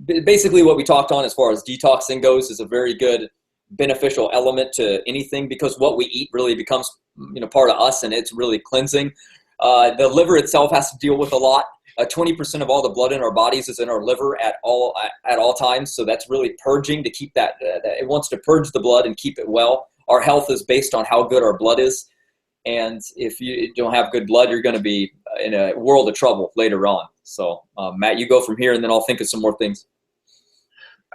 Speaker 2: Basically what we talked on as far as detoxing goes is a very good beneficial element to anything, because what we eat really becomes, part of us, and it's really cleansing. The liver itself has to deal with a lot. 20% of all the blood in our bodies is in our liver at all times. So that's really purging to keep that. It wants to purge the blood and keep it well. Our health is based on how good our blood is. And if you don't have good blood, you're going to be in a world of trouble later on. So Matt, you go from here, and then I'll think of some more things.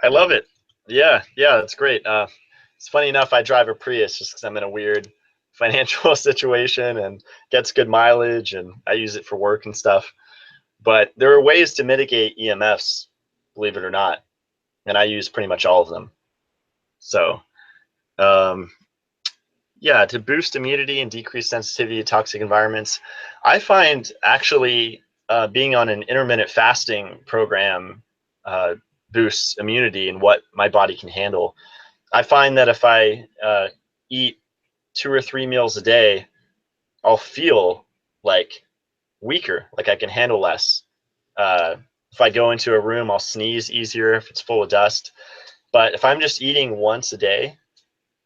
Speaker 1: I love it. Yeah, that's great. It's funny enough, I drive a Prius just because I'm in a weird financial situation and gets good mileage, and I use it for work and stuff. But there are ways to mitigate EMFs, believe it or not, and I use pretty much all of them. So, to boost immunity and decrease sensitivity to toxic environments, I find actually being on an intermittent fasting program boosts immunity and what my body can handle. I find that if I eat 2 or 3 meals a day, I'll feel like weaker, like I can handle less. If I go into a room, I'll sneeze easier if it's full of dust. But if I'm just eating once a day,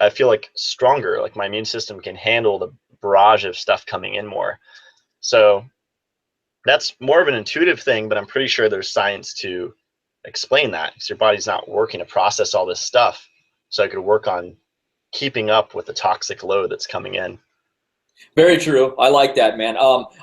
Speaker 1: I feel like stronger, like my immune system can handle the barrage of stuff coming in more. So that's more of an intuitive thing, but I'm pretty sure there's science to explain that, because your body's not working to process all this stuff. So I could work on keeping up with the toxic load that's coming in.
Speaker 2: Very true. I like that, man.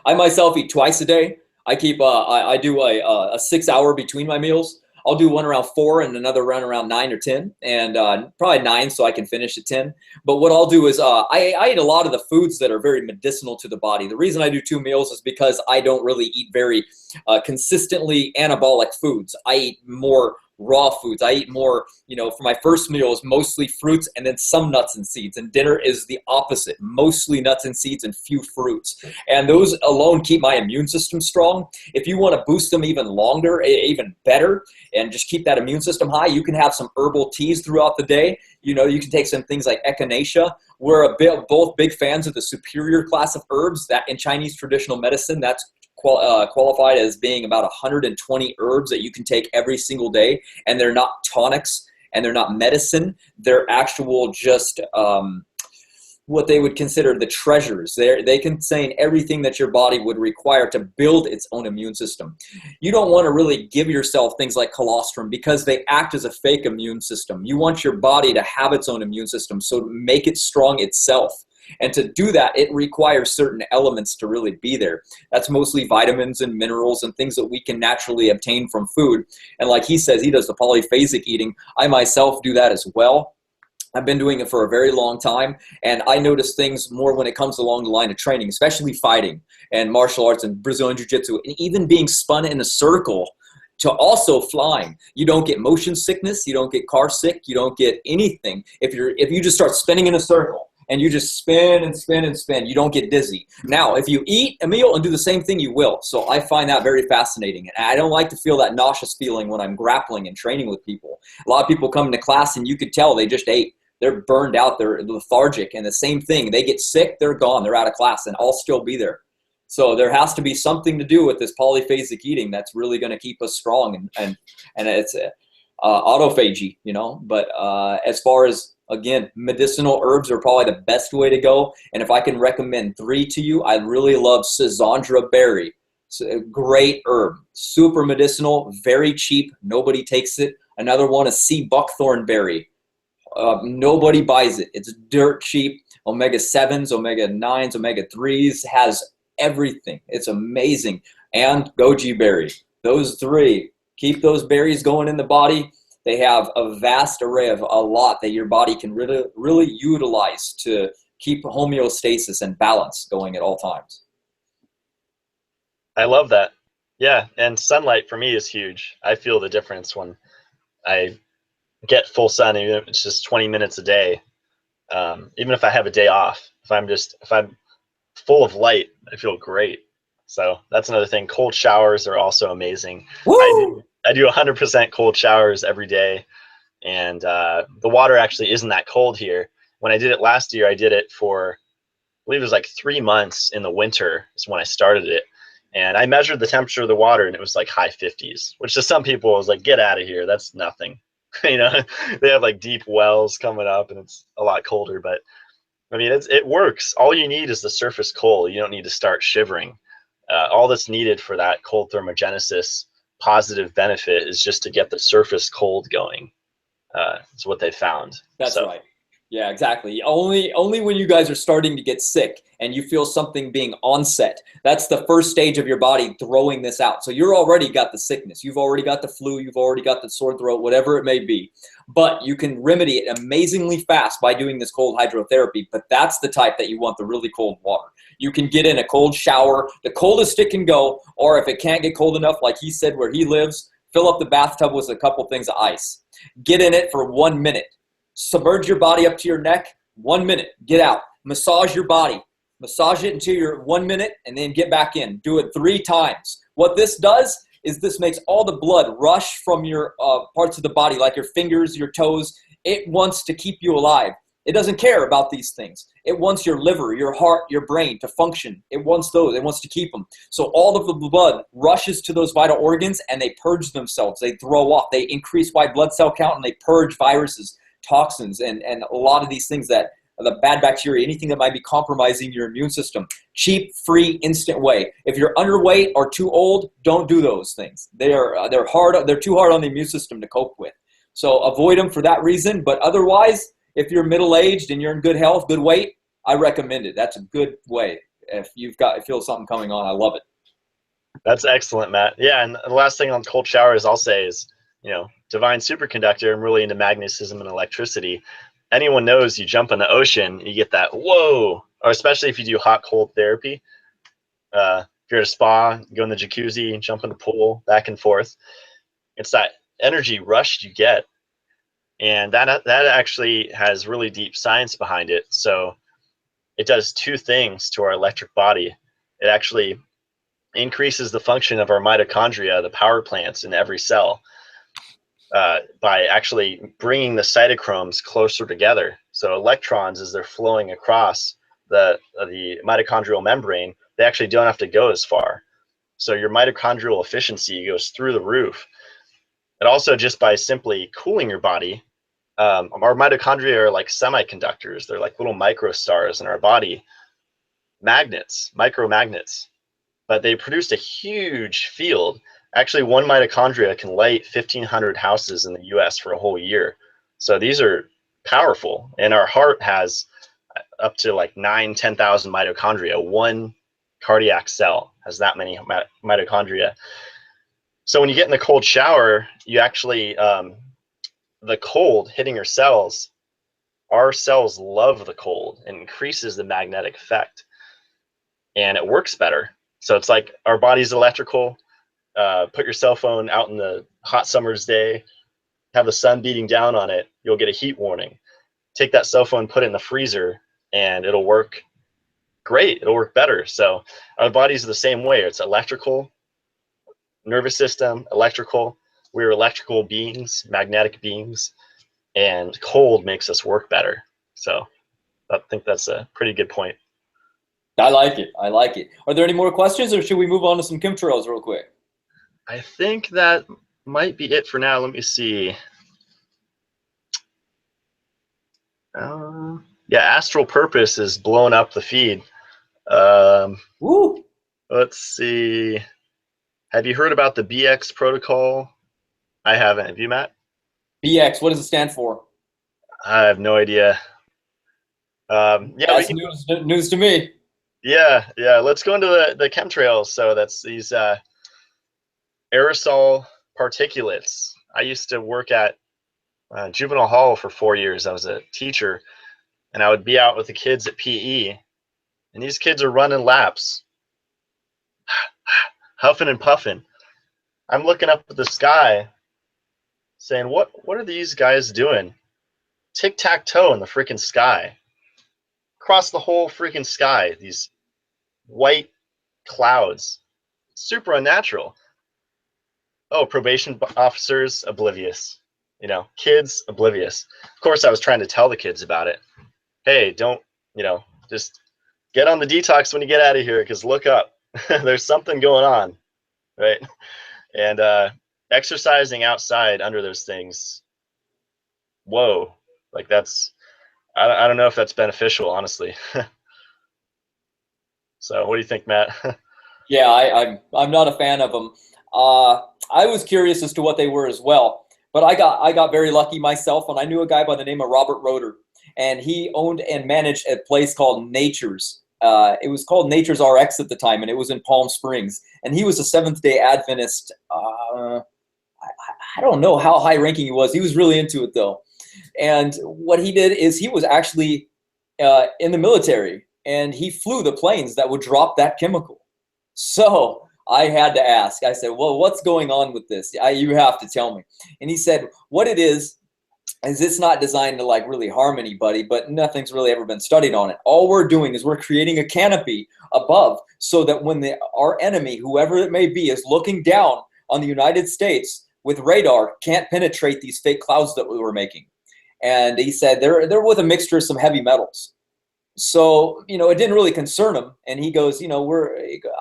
Speaker 2: I myself eat twice a day. I keep I do a 6 hour between my meals. I'll do one around 4 and another run around 9 or 10, and probably 9 so I can finish at 10. But what I'll do is I eat a lot of the foods that are very medicinal to the body. The reason I do 2 meals is because I don't really eat very consistently anabolic foods. I eat more raw foods. I eat more, for my first meal is mostly fruits and then some nuts and seeds. And dinner is the opposite, mostly nuts and seeds and few fruits. And those alone keep my immune system strong. If you want to boost them even longer, even better, and just keep that immune system high, you can have some herbal teas throughout the day. You can take some things like echinacea. We're both big fans of the superior class of herbs that in Chinese traditional medicine, that's qualified as being about 120 herbs that you can take every single day, and they're not tonics and they're not medicine. They're actual just what they would consider the treasures. They contain everything that your body would require to build its own immune system. You don't want to really give yourself things like colostrum because they act as a fake immune system. You want your body to have its own immune system, so make it strong itself. And to do that, it requires certain elements to really be there. That's mostly vitamins and minerals and things that we can naturally obtain from food. And like he says, he does the polyphasic eating. I myself do that as well. I've been doing it for a very long time, and I notice things more when it comes along the line of training, especially fighting and martial arts and Brazilian Jiu-Jitsu, and even being spun in a circle to also flying. You don't get motion sickness, you don't get car sick, you don't get anything. If you just start spinning in a circle, and you just spin and spin and spin, you don't get dizzy. Now, if you eat a meal and do the same thing, you will. So I find that very fascinating. And I don't like to feel that nauseous feeling when I'm grappling and training with people. A lot of people come into class and you could tell they just ate. They're burned out, they're lethargic, and the same thing. They get sick, they're gone, they're out of class, and I'll still be there. So there has to be something to do with this polyphasic eating that's really going to keep us strong, and it's autophagy, But as far as, again, medicinal herbs are probably the best way to go. And if I can recommend 3 to you, I really love Schisandra berry. It's a great herb, super medicinal, very cheap. Nobody takes it. Another one is sea buckthorn berry. Nobody buys it. It's dirt cheap. Omega-7s, omega-9s, omega-3s, has everything. It's amazing. And goji berry. Those 3, keep those berries going in the body. They have a vast array of a lot that your body can really utilize to keep homeostasis and balance going at all times.
Speaker 1: I love that. Yeah, and sunlight for me is huge. I feel the difference when I get full sun, even if it's just 20 minutes a day. Even if I have a day off, if I'm full of light, I feel great. So that's another thing. Cold showers are also amazing.
Speaker 2: Woo!
Speaker 1: I do 100% cold showers every day, and the water actually isn't that cold here. When I did it last year, I did it for, I believe it was like 3 months in the winter is when I started it. And I measured the temperature of the water and it was like high 50s, which to some people was like, get out of here. That's nothing. You know, they have like deep wells coming up and it's a lot colder, but I mean, it works. All you need is the surface cold. You don't need to start shivering. All that's needed for that cold thermogenesis positive benefit is just to get the surface cold going. Is what they found.
Speaker 2: That's
Speaker 1: So
Speaker 2: right. Yeah, exactly. Only when you guys are starting to get sick and you feel something being onset. That's the first stage of your body throwing this out. So you're already got the sickness. You've already got the flu. You've already got the sore throat, whatever it may be. But you can remedy it amazingly fast by doing this cold hydrotherapy. But that's the type that you want, the really cold water. You can get in a cold shower, the coldest it can go, or if it can't get cold enough, like he said where he lives, fill up the bathtub with a couple things of ice. Get in it for 1 minute. Submerge your body up to your neck, 1 minute, get out. Massage your body. Massage it until you're 1 minute and then get back in. Do it 3 times. What this does is this makes all the blood rush from your parts of the body, like your fingers, your toes. It wants to keep you alive. It doesn't care about these things. It wants your liver, your heart, your brain to function. It wants those. It wants to keep them. So all of the blood rushes to those vital organs and they purge themselves. They throw off. They increase white blood cell count and they purge viruses, toxins, and a lot of these things that the bad bacteria, anything that might be compromising your immune system. Cheap, free, instant way. If you're underweight or too old, don't do those things. They're hard. They're too hard on the immune system to cope with. So avoid them for that reason. But otherwise, if you're middle-aged and you're in good health, good weight, I recommend it. That's a good way. If you've got feel something coming on, I love it.
Speaker 1: that's excellent, Matt. Yeah, and the last thing on cold showers I'll say is, divine superconductor. I'm really into magnetism and electricity. Anyone knows you jump in the ocean, you get that whoa, or especially if you do hot cold therapy. If you're at a spa, you go in the jacuzzi, jump in the pool, back and forth. It's that energy rush you get, and that actually has really deep science behind it. So it does 2 things to our electric body. It actually increases the function of our mitochondria, the power plants in every cell, by actually bringing the cytochromes closer together. So electrons, as they're flowing across the mitochondrial membrane, they actually don't have to go as far. So your mitochondrial efficiency goes through the roof. And also, just by simply cooling your body, our mitochondria are like semiconductors. They're like little microstars in our body, magnets, micromagnets, but they produced a huge field. Actually, one mitochondria can light 1,500 houses in the US for a whole year. So these are powerful. And our heart has up to like 10,000 mitochondria. One cardiac cell has that many mitochondria. So when you get in the cold shower, you actually, the cold hitting your cells, our cells love the cold and increases the magnetic effect. And it works better. So it's like our body's electrical. Put your cell phone out in the hot summer's day, have the sun beating down on it, you'll get a heat warning. Take that cell phone, put it in the freezer, and it'll work great. It'll work better. So our bodies are the same way. It's electrical, nervous system, electrical. We're electrical beings, magnetic beings, and cold makes us work better. So I think that's a pretty good point.
Speaker 2: I like it. I like it. Are there any more questions, or should we move on to some chemtrails real quick?
Speaker 1: I think that might be it for now. Let me see. Yeah, Astral Purpose is blowing up the feed.
Speaker 2: Woo!
Speaker 1: Let's see. Have you heard about the BX protocol? I haven't. Have you, Matt?
Speaker 2: BX, what does it stand for?
Speaker 1: I have no idea. Yeah,
Speaker 2: That's news to me.
Speaker 1: yeah. Let's go into the chemtrails. So that's these aerosol particulates. I used to work at juvenile hall for 4 years. I was a teacher, and I would be out with the kids at PE, and these kids are running laps, huffing and puffing, I'm looking up at the sky saying, what are these guys doing? Tic-tac-toe in the freaking sky. Across the whole freaking sky, these white clouds. Super unnatural. Oh, probation officers, oblivious. You know, kids, oblivious. Of course, I was trying to tell the kids about it. Hey, don't, you know, just get on the detox when you get out of here, because look up. There's something going on, right? And exercising outside under those things, whoa. Like that's, I don't know if that's beneficial, honestly. So what do you think, Matt?
Speaker 2: Yeah, I'm not a fan of them. I was curious as to what they were as well, but I got very lucky myself, and I knew a guy by the name of Robert Roeder, and he owned and managed a place called Nature's. It was called Nature's RX at the time, and it was in Palm Springs. And he was a Seventh-day Adventist. I don't know how high-ranking he was. He was really into it, though. And what he did is he was actually in the military, and he flew the planes that would drop that chemical. So I had to ask. I said, well, what's going on with this? You have to tell me. And he said, what it is it's not designed to like really harm anybody, but nothing's really ever been studied on it. All we're doing is we're creating a canopy above so that when our enemy, whoever it may be, is looking down on the United States with radar, can't penetrate these fake clouds that we were making. And he said they're with a mixture of some heavy metals. So, you know, it didn't really concern him. And he goes, you know,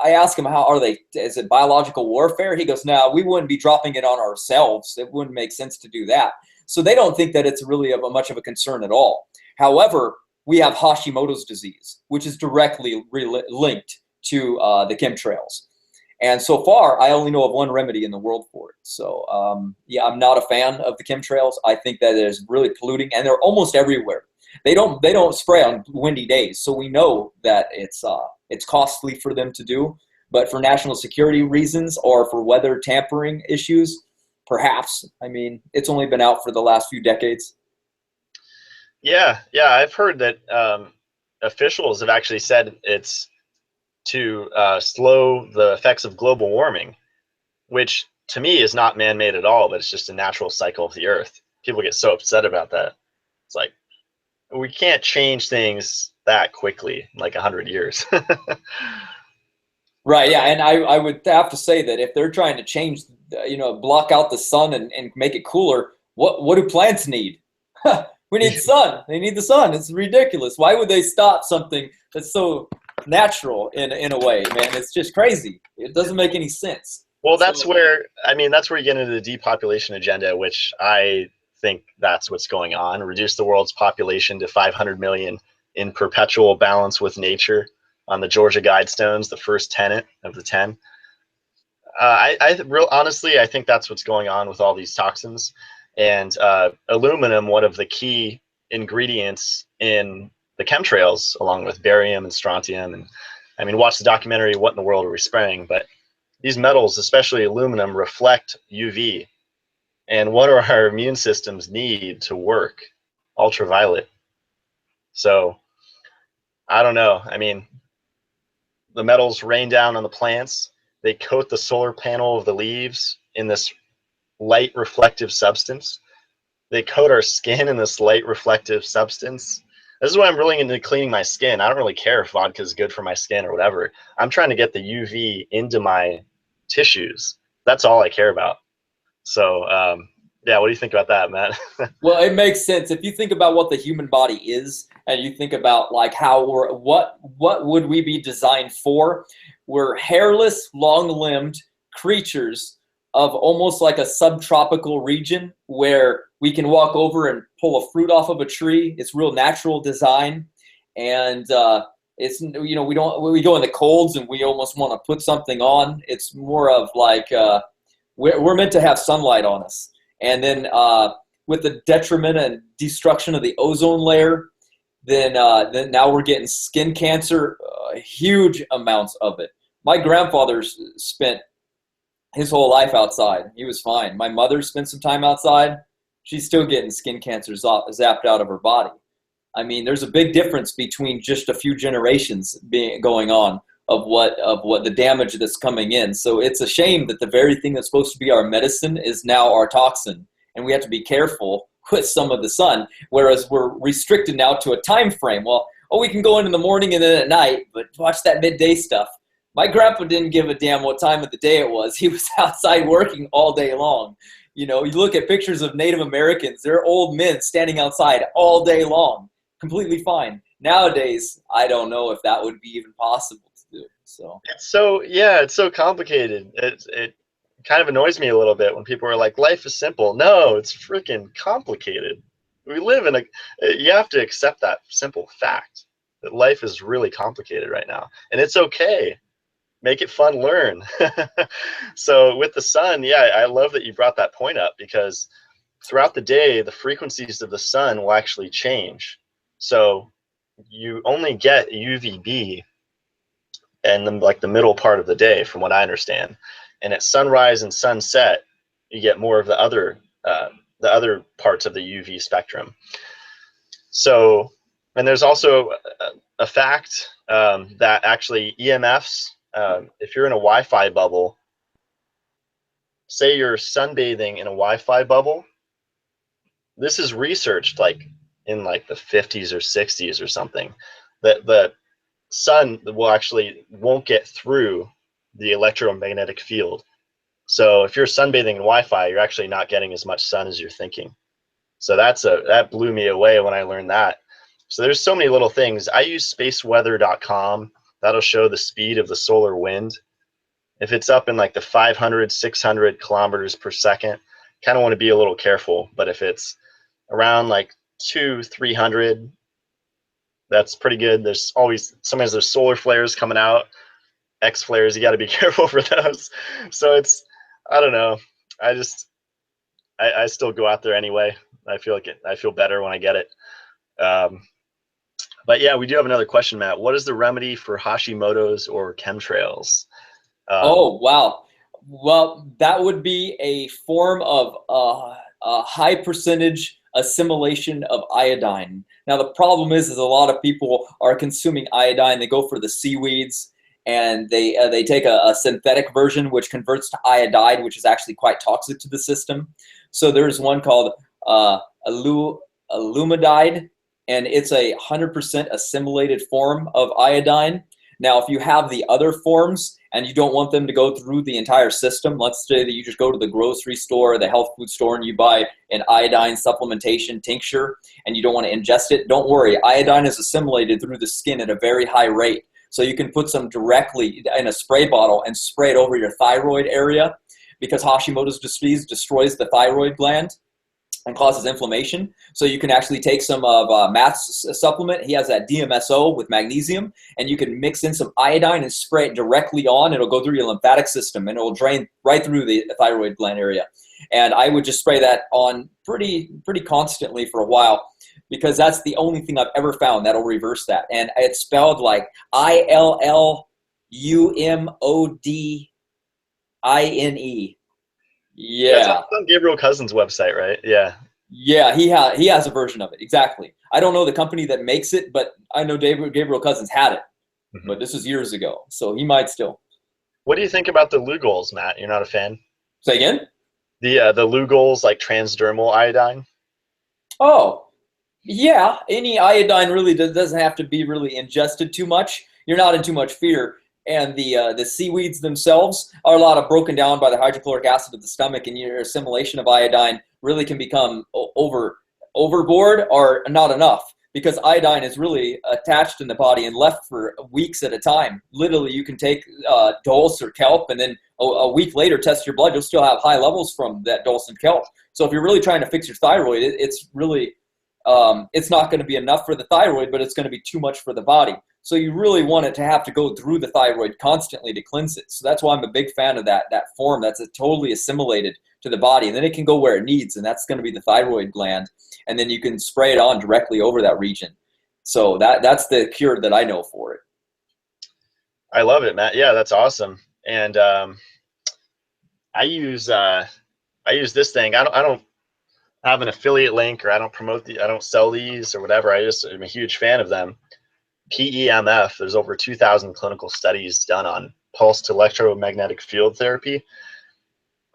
Speaker 2: I asked him, how are they? Is it biological warfare? He goes, no, we wouldn't be dropping it on ourselves. It wouldn't make sense to do that. So they don't think that it's really much of a concern at all. However, we have Hashimoto's disease, which is directly linked to the chemtrails. And so far, I only know of one remedy in the world for it. So, yeah, I'm not a fan of the chemtrails. I think that it is really polluting, and they're almost everywhere. They don't spray on windy days, so we know that it's costly for them to do. But for national security reasons or for weather tampering issues, perhaps. I mean, it's only been out for the last few decades.
Speaker 1: Yeah, I've heard that officials have actually said it's to slow the effects of global warming, which to me is not man-made at all, but it's just a natural cycle of the earth. People get so upset about that. It's like, we can't change things that quickly, like 100 years.
Speaker 2: Right, yeah, and I would have to say that if they're trying to change, block out the sun and make it cooler, what do plants need? We need sun. They need the sun. It's ridiculous. Why would they stop something that's so natural in a way, man? It's just crazy. It doesn't make any sense.
Speaker 1: Well, that's where you get into the depopulation agenda, which I think that's what's going on. Reduce the world's population to 500 million in perpetual balance with nature on the Georgia Guidestones, the first tenet of the 10. Honestly, I think that's what's going on with all these toxins. And aluminum, one of the key ingredients in the chemtrails, along with barium and strontium. And I mean, watch the documentary, What in the World Are We Spraying? But these metals, especially aluminum, reflect UV. And what do our immune systems need to work? Ultraviolet. So I don't know. I mean, the metals rain down on the plants. They coat the solar panel of the leaves in this light reflective substance. They coat our skin in this light reflective substance. This is why I'm really into cleaning my skin. I don't really care if vodka is good for my skin or whatever. I'm trying to get the UV into my tissues. That's all I care about. So, yeah, what do you think about that, Matt?
Speaker 2: Well, it makes sense. If you think about what the human body is, and you think about like how what would we be designed for? We're hairless, long-limbed creatures of almost like a subtropical region where we can walk over and pull a fruit off of a tree. It's real natural design, and it's we go in the colds and we almost want to put something on. It's more of like we're meant to have sunlight on us, and then with the detriment and destruction of the ozone layer, then now we're getting skin cancer, huge amounts of it. My grandfather spent his whole life outside. He was fine. My mother spent some time outside. She's still getting skin cancer zapped out of her body. I mean, there's a big difference between just a few generations going on what the damage that's coming in. So it's a shame that the very thing that's supposed to be our medicine is now our toxin, and we have to be careful with some of the sun, whereas we're restricted now to a time frame. Well, we can go in the morning and then at night, but watch that midday stuff. My grandpa didn't give a damn what time of the day it was. He was outside working all day long. You know, you look at pictures of Native Americans, they're old men standing outside all day long, completely fine. Nowadays, I don't know if that would be even possible to do. So
Speaker 1: it's so complicated. It kind of annoys me a little bit when people are like, life is simple. No, it's freaking complicated. We live in you have to accept that simple fact that life is really complicated right now, and it's okay. Make it fun, learn. So with the sun, yeah, I love that you brought that point up, because throughout the day, the frequencies of the sun will actually change. So you only get UVB in the middle part of the day, from what I understand. And at sunrise and sunset, you get more of the other parts of the UV spectrum. So, and there's also a fact that actually EMFs, if you're in a Wi-Fi bubble, say you're sunbathing in a Wi-Fi bubble, this is researched in the 50s or 60s or something, that the sun won't get through the electromagnetic field. So if you're sunbathing in Wi-Fi, you're actually not getting as much sun as you're thinking. So that blew me away when I learned that. So there's so many little things. I use spaceweather.com. That'll show the speed of the solar wind. If it's up in the 500, 600 kilometers per second, kind of want to be a little careful. But if it's around 200, 300, that's pretty good. Sometimes there's solar flares coming out, X flares. You got to be careful for those. So I don't know. I still go out there anyway. I feel better when I get it. But yeah, we do have another question, Matt. What is the remedy for Hashimoto's or chemtrails?
Speaker 2: Oh, wow. Well, that would be a form of a high percentage assimilation of iodine. Now, the problem is a lot of people are consuming iodine. They go for the seaweeds, and they take a synthetic version, which converts to iodide, which is actually quite toxic to the system. So there's one called alumidide, and it's a 100% assimilated form of iodine. Now, if you have the other forms and you don't want them to go through the entire system, let's say that you just go to the grocery store, the health food store, and you buy an iodine supplementation tincture and you don't want to ingest it, don't worry. Iodine is assimilated through the skin at a very high rate. So you can put some directly in a spray bottle and spray it over your thyroid area, because Hashimoto's disease destroys the thyroid gland and causes inflammation. So you can actually take some of Matt's supplement. He has that DMSO with magnesium, and you can mix in some iodine and spray it directly on. It'll go through your lymphatic system, and it'll drain right through the thyroid gland area. And I would just spray that on pretty constantly for a while, because that's the only thing I've ever found that'll reverse that. And it's spelled like ILLUMODINE. Yeah.
Speaker 1: That's on Gabriel Cousins' website, right? Yeah.
Speaker 2: Yeah, he has a version of it. Exactly. I don't know the company that makes it, but I know Gabriel Cousins had it. Mm-hmm. But this was years ago, so he might still.
Speaker 1: What do you think about the Lugol's, Matt? You're not a fan?
Speaker 2: Say again?
Speaker 1: The Lugol's, transdermal iodine?
Speaker 2: Oh, yeah. Any iodine really doesn't have to be really ingested too much. You're not in too much fear. And the seaweeds themselves are a lot of broken down by the hydrochloric acid of the stomach, and your assimilation of iodine really can become overboard or not enough, because iodine is really attached in the body and left for weeks at a time. Literally, you can take dulse or kelp, and then a week later test your blood. You'll still have high levels from that dulse and kelp. So if you're really trying to fix your thyroid, it's really it's not going to be enough for the thyroid, but it's going to be too much for the body. So you really want it to have to go through the thyroid constantly to cleanse it. So that's why I'm a big fan of that form that's totally assimilated to the body. And then it can go where it needs, and that's going to be the thyroid gland. And then you can spray it on directly over that region. So that's the cure that I know for it.
Speaker 1: I love it, Matt. Yeah, that's awesome. And I use this thing. I don't have an affiliate link, or I don't promote I don't sell these or whatever. I just am a huge fan of them. PEMF. There's over 2,000 clinical studies done on pulsed electromagnetic field therapy.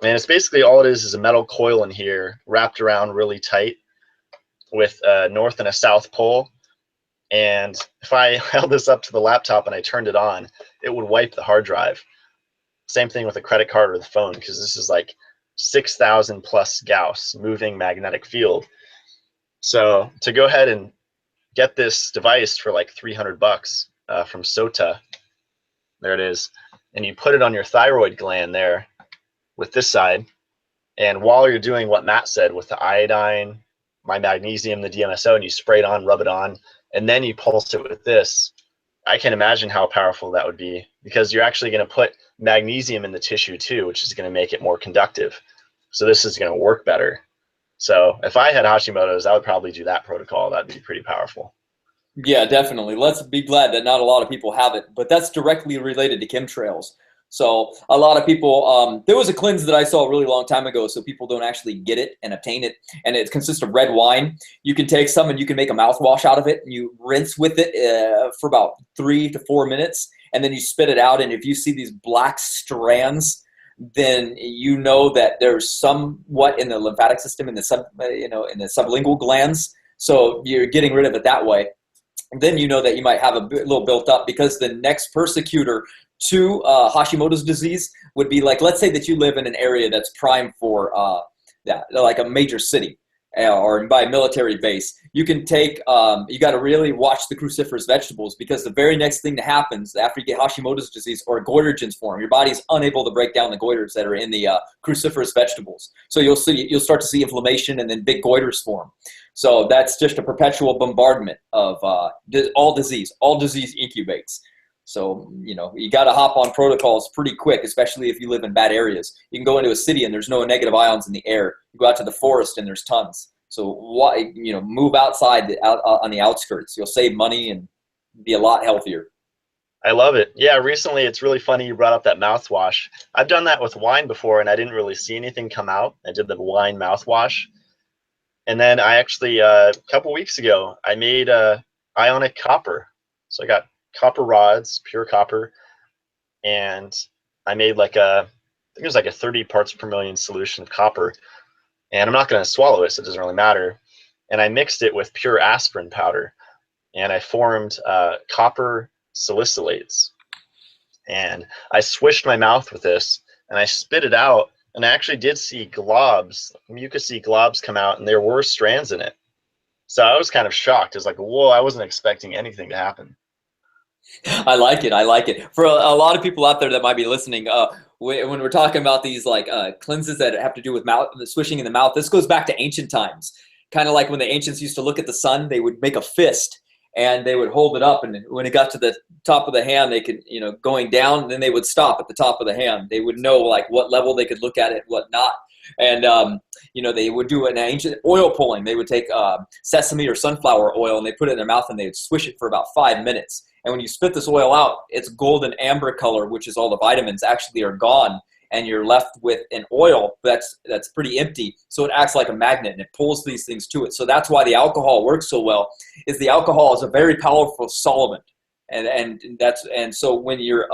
Speaker 1: And it's basically all it is a metal coil in here wrapped around really tight with a north and a south pole. And if I held this up to the laptop and I turned it on, it would wipe the hard drive. Same thing with a credit card or the phone, because this is like 6,000 plus Gauss moving magnetic field. So to go ahead and get this device for like $300 from Sota, there it is, and you put it on your thyroid gland there with this side, and while you're doing what Matt said with the iodine, my magnesium, the DMSO, and you spray it on, rub it on, and then you pulse it with this, I can imagine how powerful that would be, because you're actually going to put magnesium in the tissue too, which is going to make it more conductive. So this is going to work better. So if I had Hashimoto's, I would probably do that protocol. That'd be pretty powerful.
Speaker 2: Yeah, definitely. Let's be glad that not a lot of people have it, but that's directly related to chemtrails. So a lot of people, there was a cleanse that I saw a really long time ago, so people don't actually get it and obtain it, and it consists of red wine. You can take some and you can make a mouthwash out of it, and you rinse with it for about 3 to 4 minutes, and then you spit it out, and if you see these black strands, then you know that there's somewhat in the lymphatic system, in the in the sublingual glands, so you're getting rid of it that way. And then you know that you might have a little built up, because the next persecutor to Hashimoto's disease would be, like, let's say that you live in an area that's prime for that, like a major city or by a military base. You can take, you got to really watch the cruciferous vegetables, because the very next thing that happens after you get Hashimoto's disease, or goitrogens form, your body's unable to break down the goiters that are in the cruciferous vegetables. So you'll start to see inflammation, and then big goiters form. So that's just a perpetual bombardment of all disease incubates. So, you know, you got to hop on protocols pretty quick, especially if you live in bad areas. You can go into a city and there's no negative ions in the air. You go out to the forest and there's tons. So, why, you know, move outside on the outskirts. You'll save money and be a lot healthier.
Speaker 1: I love it. Yeah, recently it's really funny you brought up that mouthwash. I've done that with wine before, and I didn't really see anything come out. I did the wine mouthwash. And then I actually, a couple weeks ago, I made ionic copper. So I got copper rods, pure copper, and I made like I think it was like a 30 parts per million solution of copper, and I'm not going to swallow it, so it doesn't really matter. And I mixed it with pure aspirin powder, and I formed copper salicylates, and I swished my mouth with this, and I spit it out, and I actually did see globs, mucousy globs come out, and there were strands in it. So I was kind of shocked. I was like, whoa, I wasn't expecting anything to happen.
Speaker 2: I like it. I like it. For a lot of people out there that might be listening, when we're talking about these like cleanses that have to do with mouth, the swishing in the mouth, this goes back to ancient times. Kind of like when the ancients used to look at the sun, they would make a fist and they would hold it up, and when it got to the top of the hand, they could, you know, going down, and then they would stop at the top of the hand. They would know like what level they could look at it, what not. And you know, they would do an ancient oil pulling. They would take sesame or sunflower oil, and they put it in their mouth, and they would swish it for about 5 minutes. And when you spit this oil out, it's golden amber color, which is all the vitamins actually are gone, and you're left with an oil that's pretty empty. So it acts like a magnet, and it pulls these things to it. So that's why the alcohol works so well. Is the alcohol is a very powerful solvent, and so when you're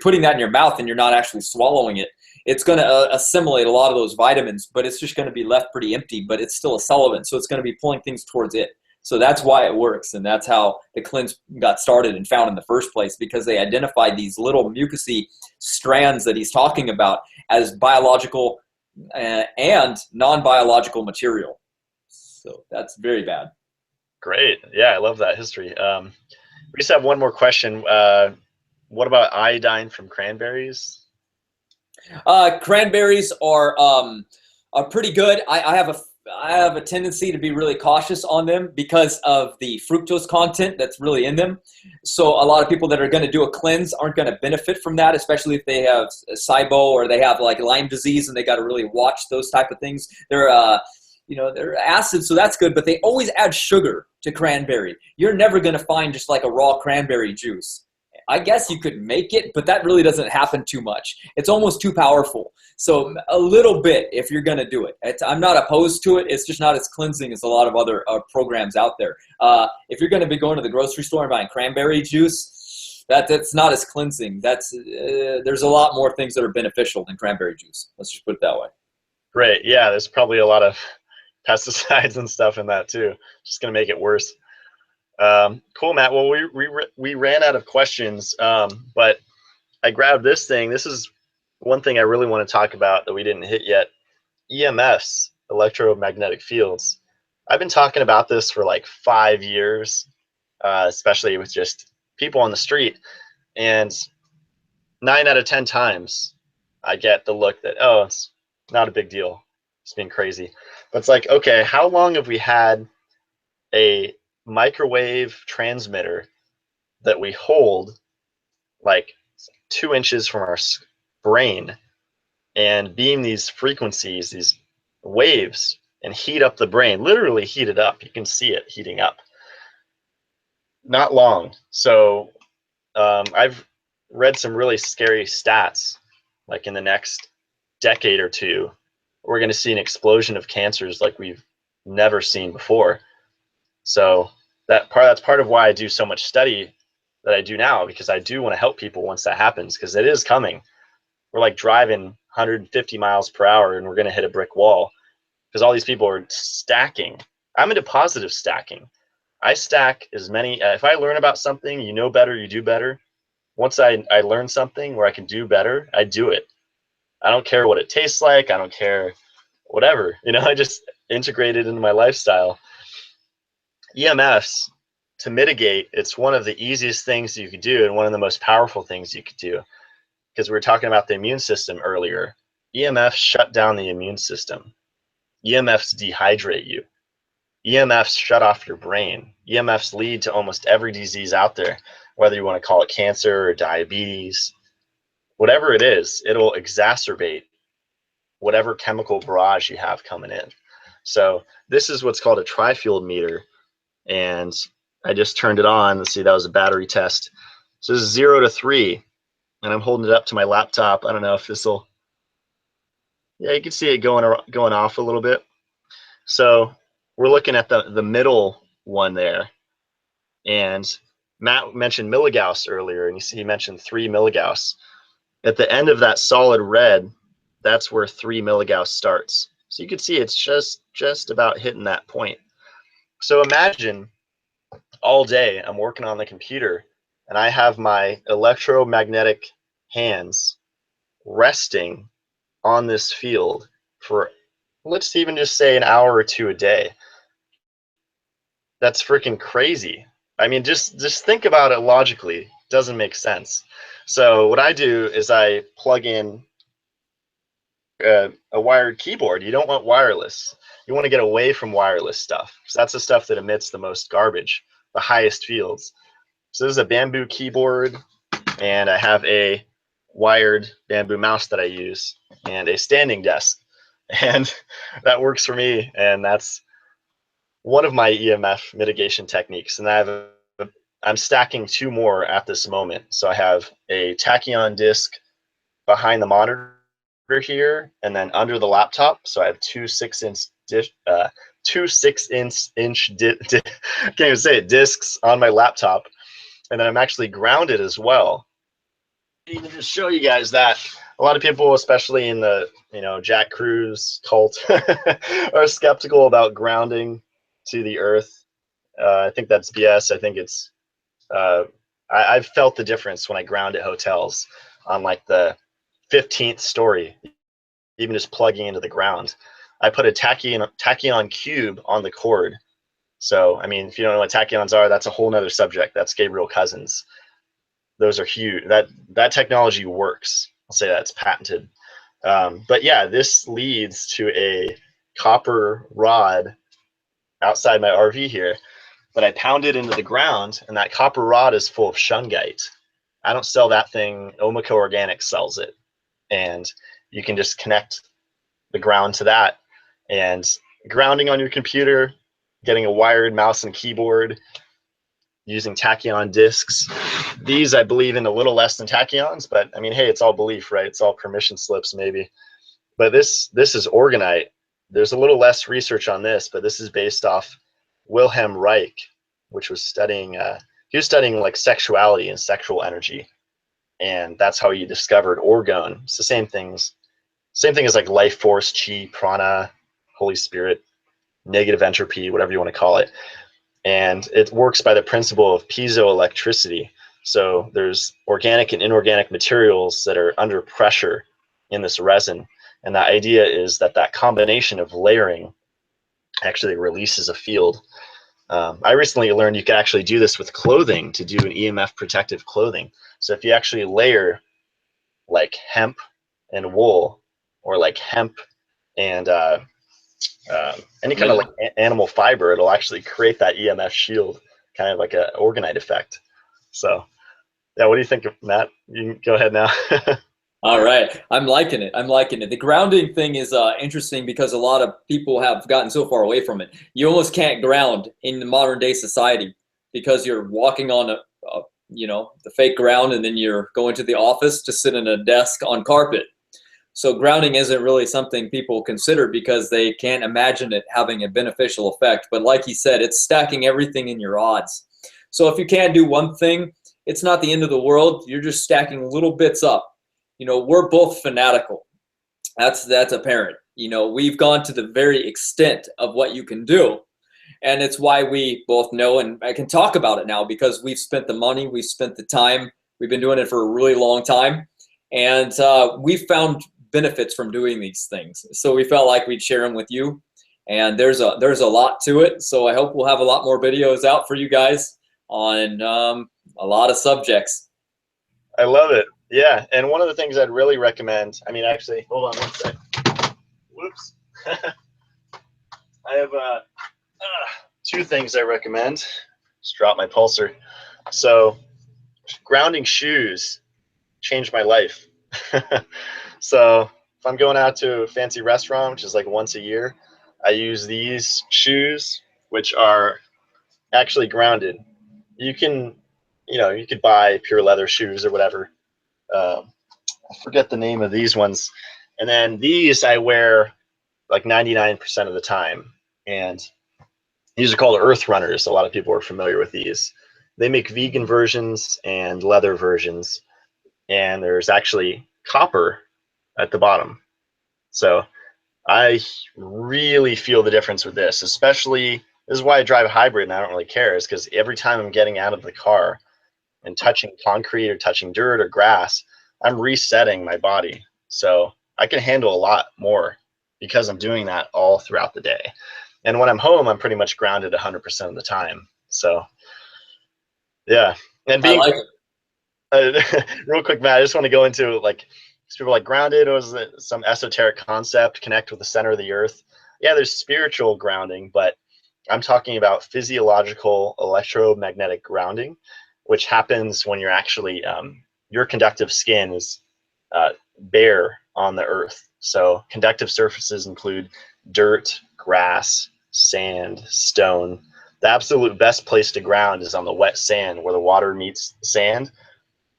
Speaker 2: putting that in your mouth and you're not actually swallowing it, it's going to assimilate a lot of those vitamins, but it's just going to be left pretty empty. But it's still a solvent, so it's going to be pulling things towards it. So that's why it works, and that's how the cleanse got started and found in the first place, because they identified these little mucousy strands that he's talking about as biological and non-biological material. So that's very bad.
Speaker 1: Great. Yeah, I love that history. We just have one more question. What about iodine from cranberries?
Speaker 2: Cranberries are pretty good. I have a tendency to be really cautious on them because of the fructose content that's really in them. So a lot of people that are going to do a cleanse aren't going to benefit from that, especially if they have SIBO or they have like Lyme disease, and they got to really watch those type of things. They're acid, so that's good, but they always add sugar to cranberry. You're never going to find just like a raw cranberry juice. I guess you could make it, but that really doesn't happen too much. It's almost too powerful. So a little bit if you're going to do it. I'm not opposed to it. It's just not as cleansing as a lot of other programs out there. If you're going to be going to the grocery store and buying cranberry juice, that's not as cleansing. There's a lot more things that are beneficial than cranberry juice. Let's just put it that way.
Speaker 1: Right. Yeah, there's probably a lot of pesticides and stuff in that too. Just going to make it worse. Cool, Matt. Well, we ran out of questions, but I grabbed this thing. This is one thing I really want to talk about that we didn't hit yet. EMFs, electromagnetic fields. I've been talking about this for like 5 years, especially with just people on the street. And 9 out of 10 times I get the look that, oh, it's not a big deal. It's been crazy. But it's like, okay, how long have we had a microwave transmitter that we hold like 2 inches from our brain and beam these frequencies, these waves, and heat up the brain, literally heat it up. You can see it heating up. Not long. So I've read some really scary stats, like in the next decade or two, we're going to see an explosion of cancers like we've never seen before. So that's part of why I do so much study that I do now, because I do want to help people once that happens, because it is coming. We're like driving 150 miles per hour and we're going to hit a brick wall because all these people are stacking. I'm into positive stacking. I stack as many, if I learn about something, you know better, you do better. Once I learn something where I can do better, I do it. I don't care what it tastes like. I don't care whatever, I just integrate it into my lifestyle. EMFs, to mitigate, it's one of the easiest things you could do and one of the most powerful things you could do, because we were talking about the immune system earlier. EMFs shut down the immune system. EMFs dehydrate you. EMFs shut off your brain. EMFs lead to almost every disease out there, whether you want to call it cancer or diabetes, whatever it is, it'll exacerbate whatever chemical barrage you have coming in. So this is what's called a tri-field meter. And I just turned it on. Let's see, that was a battery test. So this is 0 to 3. And I'm holding it up to my laptop. I don't know if this will, yeah, you can see it going off a little bit. So we're looking at the middle one there. And Matt mentioned milligauss earlier, and he mentioned 3 milligauss. At the end of that solid red, that's where 3 milligauss starts. So you can see it's just about hitting that point. So imagine all day I'm working on the computer and I have my electromagnetic hands resting on this field for, let's even just say, an hour or 2 a day. That's freaking crazy. I mean, just think about it logically. It doesn't make sense. So what I do is I plug in a wired keyboard. You don't want wireless. You want to get away from wireless stuff, because that's the stuff that emits the most garbage, the highest fields. So this is a bamboo keyboard, and I have a wired bamboo mouse that I use, and a standing desk. And that works for me, and that's one of my EMF mitigation techniques. And I'm stacking 2 more at this moment. So I have a tachyon disc behind the monitor here, and then under the laptop. So I have 2 6-inch can't even say it, discs on my laptop, and then I'm actually grounded as well. Even just show you guys that a lot of people, especially in the Jack Cruz cult, are skeptical about grounding to the earth. I think that's BS. I think it's I've felt the difference when I ground at hotels on like the 15th story, even just plugging into the ground. I put a tachyon cube on the cord. So, I mean, if you don't know what tachyons are, that's a whole nother subject. That's Gabriel Cousins. Those are huge. That technology works. I'll say that's patented. But yeah, this leads to a copper rod outside my RV here, but I pound it into the ground, and that copper rod is full of shungite. I don't sell that thing. Omico Organics sells it, and you can just connect the ground to that, and grounding on your computer, getting a wired mouse and keyboard, using tachyon discs. These I believe in a little less than tachyons, but I mean, hey, it's all belief, right? It's all permission slips maybe. But this is orgonite. There's a little less research on this, but this is based off Wilhelm Reich, which was studying he was studying like sexuality and sexual energy, and that's how he discovered orgone. It's the same thing as like life force, chi, prana, Holy Spirit, negative entropy, whatever you want to call it. And it works by the principle of piezoelectricity. So there's organic and inorganic materials that are under pressure in this resin, and the idea is that that combination of layering actually releases a field. I recently learned you can actually do this with clothing to do an EMF protective clothing. So if you actually layer like hemp and wool, or like hemp and any kind of like animal fiber, it'll actually create that EMF shield, kind of like an orgonite effect. So yeah, what do you think, Matt? You can go ahead now.
Speaker 2: All right, I'm liking it. I'm liking it. The grounding thing is interesting because a lot of people have gotten so far away from it. You almost can't ground in the modern day society because you're walking on the fake ground, and then you're going to the office to sit in a desk on carpet. So grounding isn't really something people consider because they can't imagine it having a beneficial effect. But like he said, it's stacking everything in your odds. So if you can't do one thing, it's not the end of the world. You're just stacking little bits up. We're both fanatical. That's apparent. We've gone to the very extent of what you can do. And it's why we both know, and I can talk about it now because we've spent the money, we've spent the time, we've been doing it for a really long time. And we've found benefits from doing these things. So we felt like we'd share them with you. And there's a lot to it. So I hope we'll have a lot more videos out for you guys on a lot of subjects.
Speaker 1: I love it. Yeah, and one of the things I'd really recommend, I mean, actually, hold on one sec. Whoops. I have two things I recommend. Just drop my pulser. So grounding shoes changed my life. So if I'm going out to a fancy restaurant, which is like once a year, I use these shoes, which are actually grounded. You can, you could buy pure leather shoes or whatever. I forget the name of these ones. And then these I wear like 99% of the time. And these are called Earth Runners. A lot of people are familiar with these. They make vegan versions and leather versions. And there's actually copper at the bottom. So I really feel the difference with this, especially, this is why I drive a hybrid and I don't really care, is because every time I'm getting out of the car and touching concrete or touching dirt or grass, I'm resetting my body. So I can handle a lot more because I'm doing that all throughout the day. And when I'm home, I'm pretty much grounded 100% of the time. So yeah. And being, I like it. Real quick, Matt, I just want to go into like, people like grounded, or is it some esoteric concept, connect with the center of the earth? Yeah, there's spiritual grounding, but I'm talking about physiological electromagnetic grounding, which happens when you're actually, your conductive skin is bare on the earth. So conductive surfaces include dirt, grass, sand, stone. The absolute best place to ground is on the wet sand where the water meets the sand.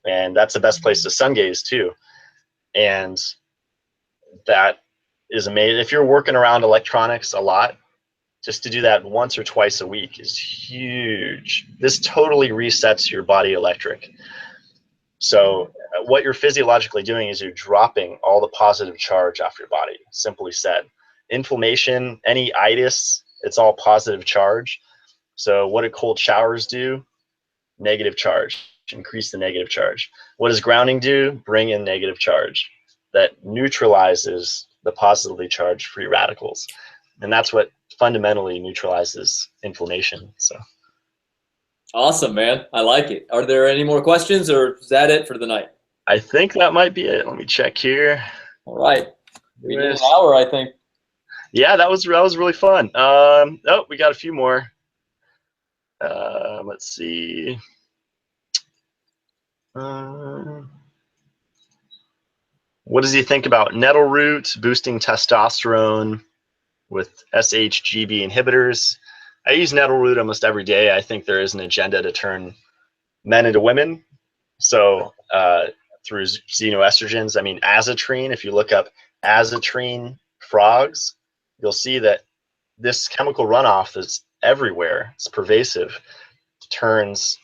Speaker 1: And that's the best place to sun gaze too. And that is amazing. If you're working around electronics a lot, just to do that once or twice a week is huge. This totally resets your body electric. So what you're physiologically doing is you're dropping all the positive charge off your body, simply said. Inflammation, any itis, it's all positive charge. So what do cold showers do? Negative charge, increase the negative charge. What does grounding do? Bring in negative charge. That neutralizes the positively charged free radicals. And that's what fundamentally neutralizes inflammation. So
Speaker 2: awesome, man. I like it. Are there any more questions, or is that it for the night?
Speaker 1: I think that might be it. Let me check here.
Speaker 2: All right. We did an hour, I think.
Speaker 1: Yeah, that was really fun. Oh, we got a few more. Let's see. What does he think about nettle root boosting testosterone with SHGB inhibitors? I use nettle root almost every day. I think there is an agenda to turn men into women. So through xenoestrogens, I mean, azatrine, if you look up azatrine frogs, you'll see that this chemical runoff that's everywhere, it's pervasive, turns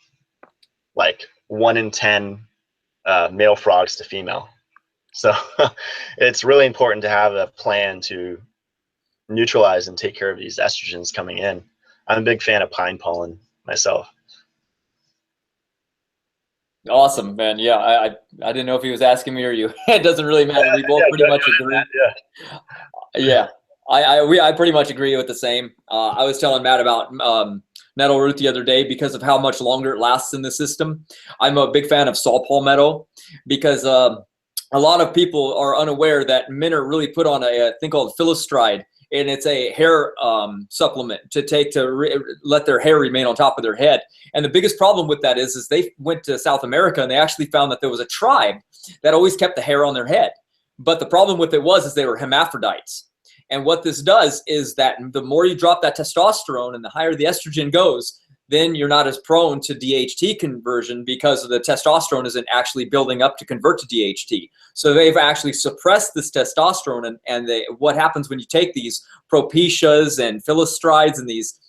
Speaker 1: like 1 in 10 male frogs to female. So it's really important to have a plan to neutralize and take care of these estrogens coming in. I'm a big fan of pine pollen myself.
Speaker 2: Awesome, man. Yeah, I didn't know if he was asking me or you. It doesn't really matter. We both pretty much agree. Yeah, I pretty much agree with the same. I was telling Matt about nettle root the other day because of how much longer it lasts in the system. I'm a big fan of saw palmetto because a lot of people are unaware that men are really put on a thing called philostride, and it's a hair supplement to take to let their hair remain on top of their head. And the biggest problem with that is they went to South America and they actually found that there was a tribe that always kept the hair on their head. But the problem with it is they were hermaphrodites. And what this does is that the more you drop that testosterone and the higher the estrogen goes, then you're not as prone to DHT conversion because the testosterone isn't actually building up to convert to DHT. So they've actually suppressed this testosterone, and what happens when you take these propitias and philostrides and these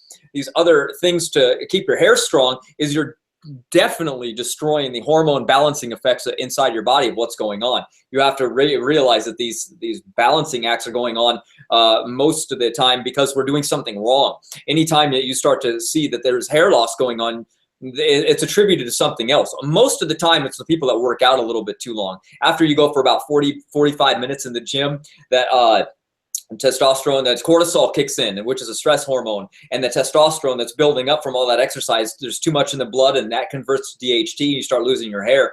Speaker 2: other things to keep your hair strong is you're definitely destroying the hormone balancing effects inside your body of what's going on. You have to realize that these balancing acts are going on most of the time because we're doing something wrong. Anytime that you start to see that there's hair loss going on, it's attributed to something else. Most of the time, it's the people that work out a little bit too long. After you go for about 45 minutes in the gym, that testosterone, that's cortisol kicks in, which is a stress hormone, and the testosterone that's building up from all that exercise, there's too much in the blood, and that converts to DHT, and you start losing your hair.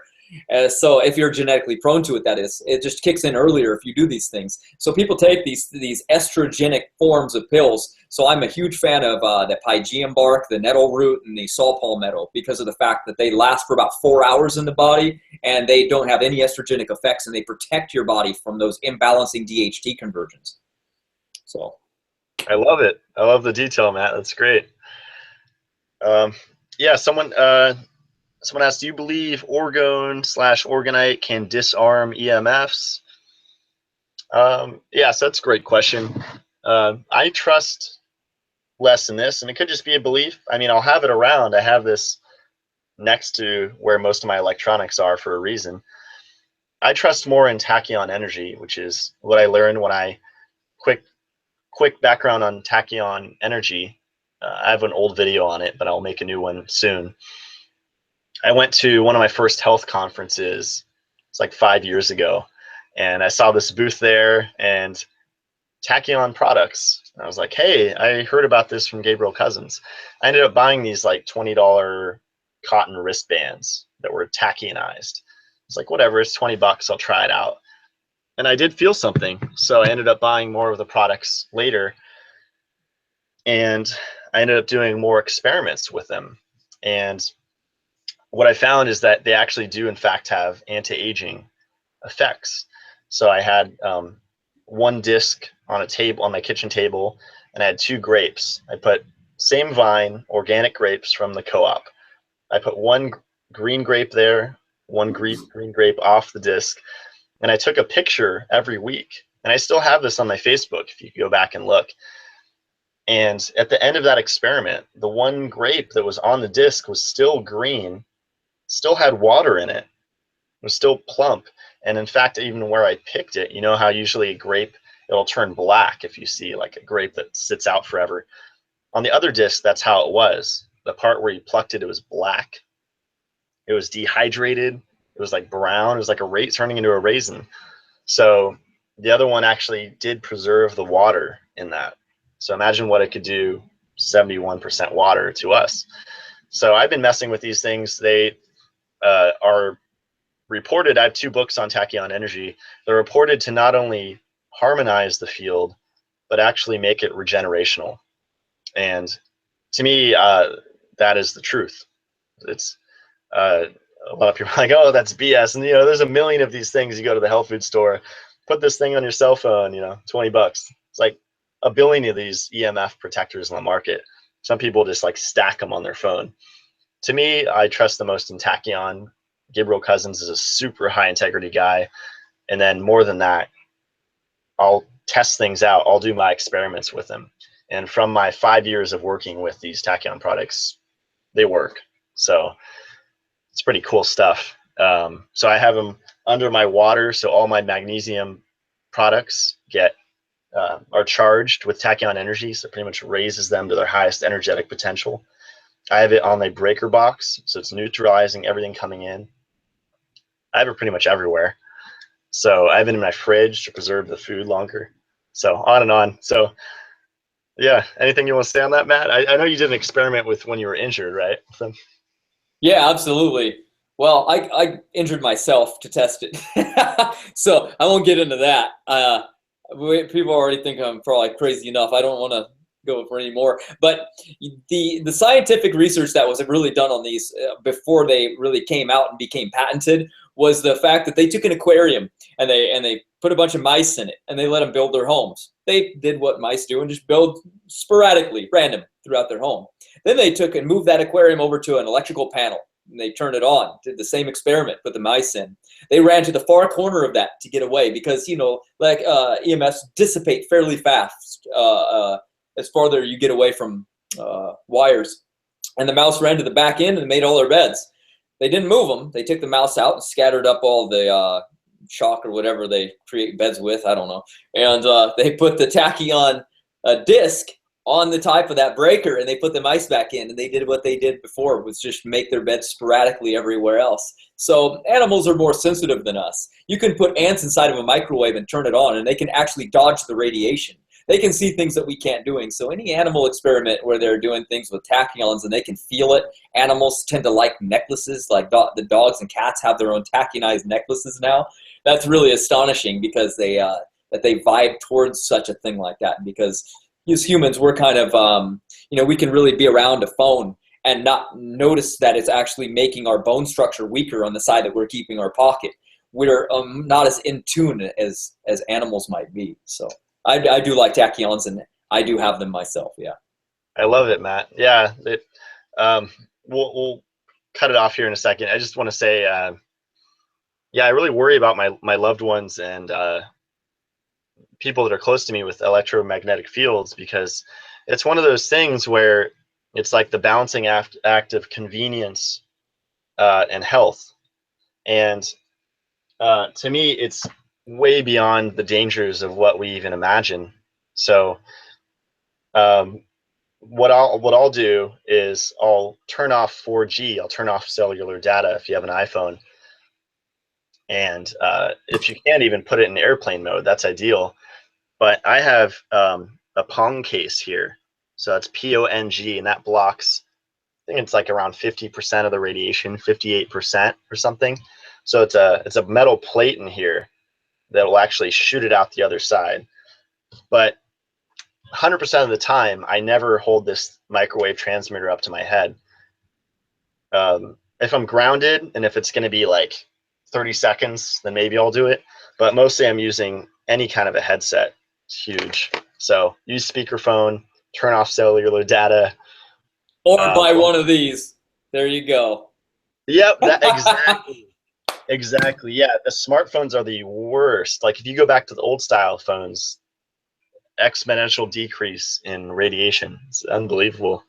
Speaker 2: So if you're genetically prone to it, that is, it just kicks in earlier if you do these things. So people take these estrogenic forms of pills. So I'm a huge fan of the pygeum bark, the nettle root, and the saw palmetto because of the fact that they last for about 4 hours in the body, and they don't have any estrogenic effects, and they protect your body from those imbalancing DHT conversions. So
Speaker 1: I love it. I love the detail, Matt. That's great. Yeah, someone asked, do you believe orgone/orgonite can disarm EMFs? Yeah, so that's a great question. I trust less in this, and it could just be a belief. I mean, I'll have it around. I have this next to where most of my electronics are for a reason. I trust more in tachyon energy, which is what I learned when I quick background on tachyon energy. I have an old video on it, but I'll make a new one soon. I went to one of my first health conferences. It's like 5 years ago, and I saw this booth there and tachyon products. And I was like, hey, I heard about this from Gabriel Cousins. I ended up buying these like $20 cotton wristbands that were tachyonized. It's like, whatever, it's $20, I'll try it out. And I did feel something, so I ended up buying more of the products later, and I ended up doing more experiments with them. And what I found is that they actually do, in fact, have anti-aging effects. So I had one disc on a table, on my kitchen table, and I had 2 grapes. I put same vine, organic grapes from the co-op. I put one green grape there, one green grape off the disc, and I took a picture every week. And I still have this on my Facebook if you go back and look. And at the end of that experiment, the one grape that was on the disc was still green, still had water in it, was still plump. And in fact, even where I picked it, you know how usually a grape, it'll turn black if you see like a grape that sits out forever. On the other disc, that's how it was. The part where you plucked it, it was black. It was dehydrated. It was like brown. It was like turning into a raisin. So the other one actually did preserve the water in that. So imagine what it could do, 71% water to us. So I've been messing with these things. They are reported, I have 2 books on tachyon energy. They're reported to not only harmonize the field, but actually make it regenerational. And to me, that is the truth. It's a lot of people are like, oh, that's BS. And, there's a million of these things. You go to the health food store, put this thing on your cell phone, $20. It's like a billion of these EMF protectors on the market. Some people just like stack them on their phone. To me, I trust the most in Tachyon. Gabriel Cousins is a super high integrity guy. And then more than that, I'll test things out. I'll do my experiments with them. And from my 5 years of working with these Tachyon products, they work. So it's pretty cool stuff. So I have them under my water. So all my magnesium products are charged with tachyon energy. So it pretty much raises them to their highest energetic potential. I have it on my breaker box. So it's neutralizing everything coming in. I have it pretty much everywhere. So I have it in my fridge to preserve the food longer. So on and on. So yeah, anything you want to say on that, Matt? I know you did an experiment with when you were injured, right?
Speaker 2: Yeah, absolutely. Well, I injured myself to test it, so I won't get into that. People already think I'm probably crazy enough. I don't want to go for any more. But the scientific research that was really done on these before they really came out and became patented was the fact that they took an aquarium and they put a bunch of mice in it and they let them build their homes. They did what mice do and just build sporadically, random, throughout their home. Then they took and moved that aquarium over to an electrical panel. And they turned it on, did the same experiment, put the mice in. They ran to the far corner of that to get away because, like EMFs dissipate fairly fast as farther you get away from wires. And the mouse ran to the back end and made all their beds. They didn't move them. They took the mouse out and scattered up all the chalk or whatever they create beds with. I don't know. And they put the tachyon disc on the type of that breaker, and they put the mice back in, and they did what they did before, was just make their beds sporadically everywhere else. So animals are more sensitive than us. You can put ants inside of a microwave and turn it on, and they can actually dodge the radiation. They can see things that we can't do. So any animal experiment where they're doing things with tachyons and they can feel it, animals tend to like necklaces, like the dogs and cats have their own tachionized necklaces now. That's really astonishing because they vibe towards such a thing like that, because as humans, we're kind of, we can really be around a phone and not notice that it's actually making our bone structure weaker on the side that we're keeping our pocket. We're not as in tune as animals might be. So I do like tachyons, and I do have them myself, yeah.
Speaker 1: I love it, Matt. Yeah, we'll cut it off here in a second. I just want to say, yeah, I really worry about my loved ones and people that are close to me with electromagnetic fields, because it's one of those things where it's like the balancing act of convenience and health. And to me, it's way beyond the dangers of what we even imagine. So what I'll do is I'll turn off 4G. I'll turn off cellular data if you have an iPhone. And if you can't even put it in airplane mode, that's ideal. But I have a Pong case here. So that's PONG, and that blocks, I think it's like around 50% of the radiation, 58% or something. So it's a metal plate in here that will actually shoot it out the other side. But 100% of the time, I never hold this microwave transmitter up to my head. If I'm grounded and if it's going to be like 30 seconds, then maybe I'll do it. But mostly I'm using any kind of a headset. It's huge. So use speakerphone, turn off cellular data.
Speaker 2: Or buy one of these. There you go.
Speaker 1: Yep, exactly. Exactly. Yeah, the smartphones are the worst. Like if you go back to the old style phones, exponential decrease in radiation. It's unbelievable.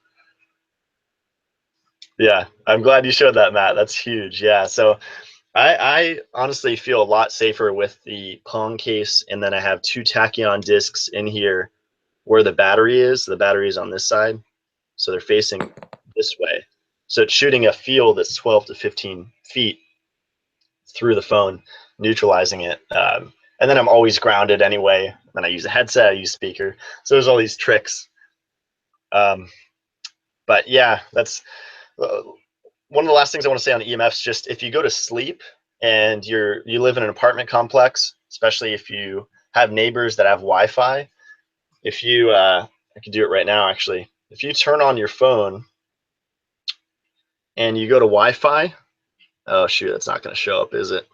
Speaker 1: Yeah, I'm glad you showed that, Matt. That's huge. Yeah, so I honestly feel a lot safer with the Pong case, and then I have 2 tachyon discs in here where the battery is. The battery is on this side, so they're facing this way. So it's shooting a field that's 12 to 15 feet through the phone, neutralizing it. And then I'm always grounded anyway. Then I use a headset, I use speaker. So there's all these tricks. But yeah, that's one of the last things I want to say on EMFs. Just if you go to sleep and you live in an apartment complex, especially if you have neighbors that have Wi-Fi, if you I can do it right now actually. If you turn on your phone and you go to Wi-Fi, oh shoot, that's not going to show up, is it?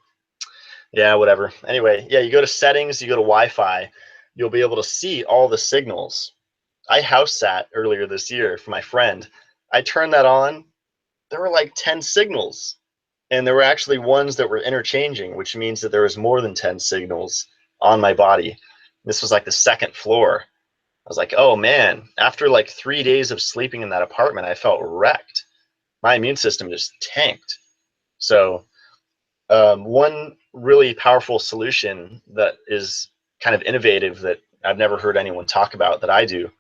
Speaker 1: Yeah, whatever. Anyway, yeah, you go to settings, you go to Wi-Fi, you'll be able to see all the signals I house sat earlier this year for my friend. I turned that on. There were like 10 signals, and there were actually ones that were interchanging, which means that there was more than 10 signals on my body. This was like the second floor. I was like, oh man, after like 3 days of sleeping in that apartment, I felt wrecked. My immune system just tanked. So one really powerful solution that is kind of innovative that I've never heard anyone talk about that I do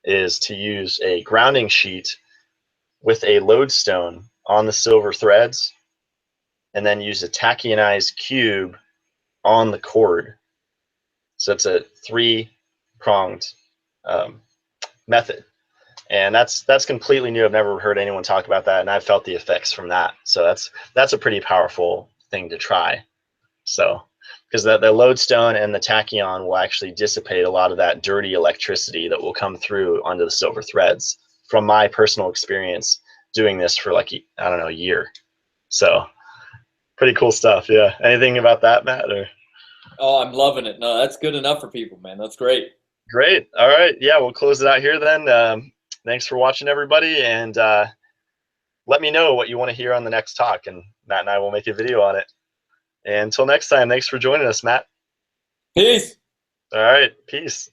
Speaker 1: is to use a grounding sheet with a lodestone on the silver threads, and then use a tachyonized cube on the cord. So it's a three-pronged method. And that's completely new. I've never heard anyone talk about that, and I've felt the effects from that. So that's a pretty powerful thing to try. So because the lodestone and the tachyon will actually dissipate a lot of that dirty electricity that will come through onto the silver threads, from my personal experience doing this for like, I don't know, a year. So pretty cool stuff. Yeah. Anything about that, Matt? Or?
Speaker 2: Oh, I'm loving it. No, that's good enough for people, man. That's great.
Speaker 1: Great. All right. Yeah, we'll close it out here then. Thanks for watching, everybody, and let me know what you want to hear on the next talk, and Matt and I will make a video on it. And until next time, thanks for joining us, Matt.
Speaker 2: Peace.
Speaker 1: All right. Peace.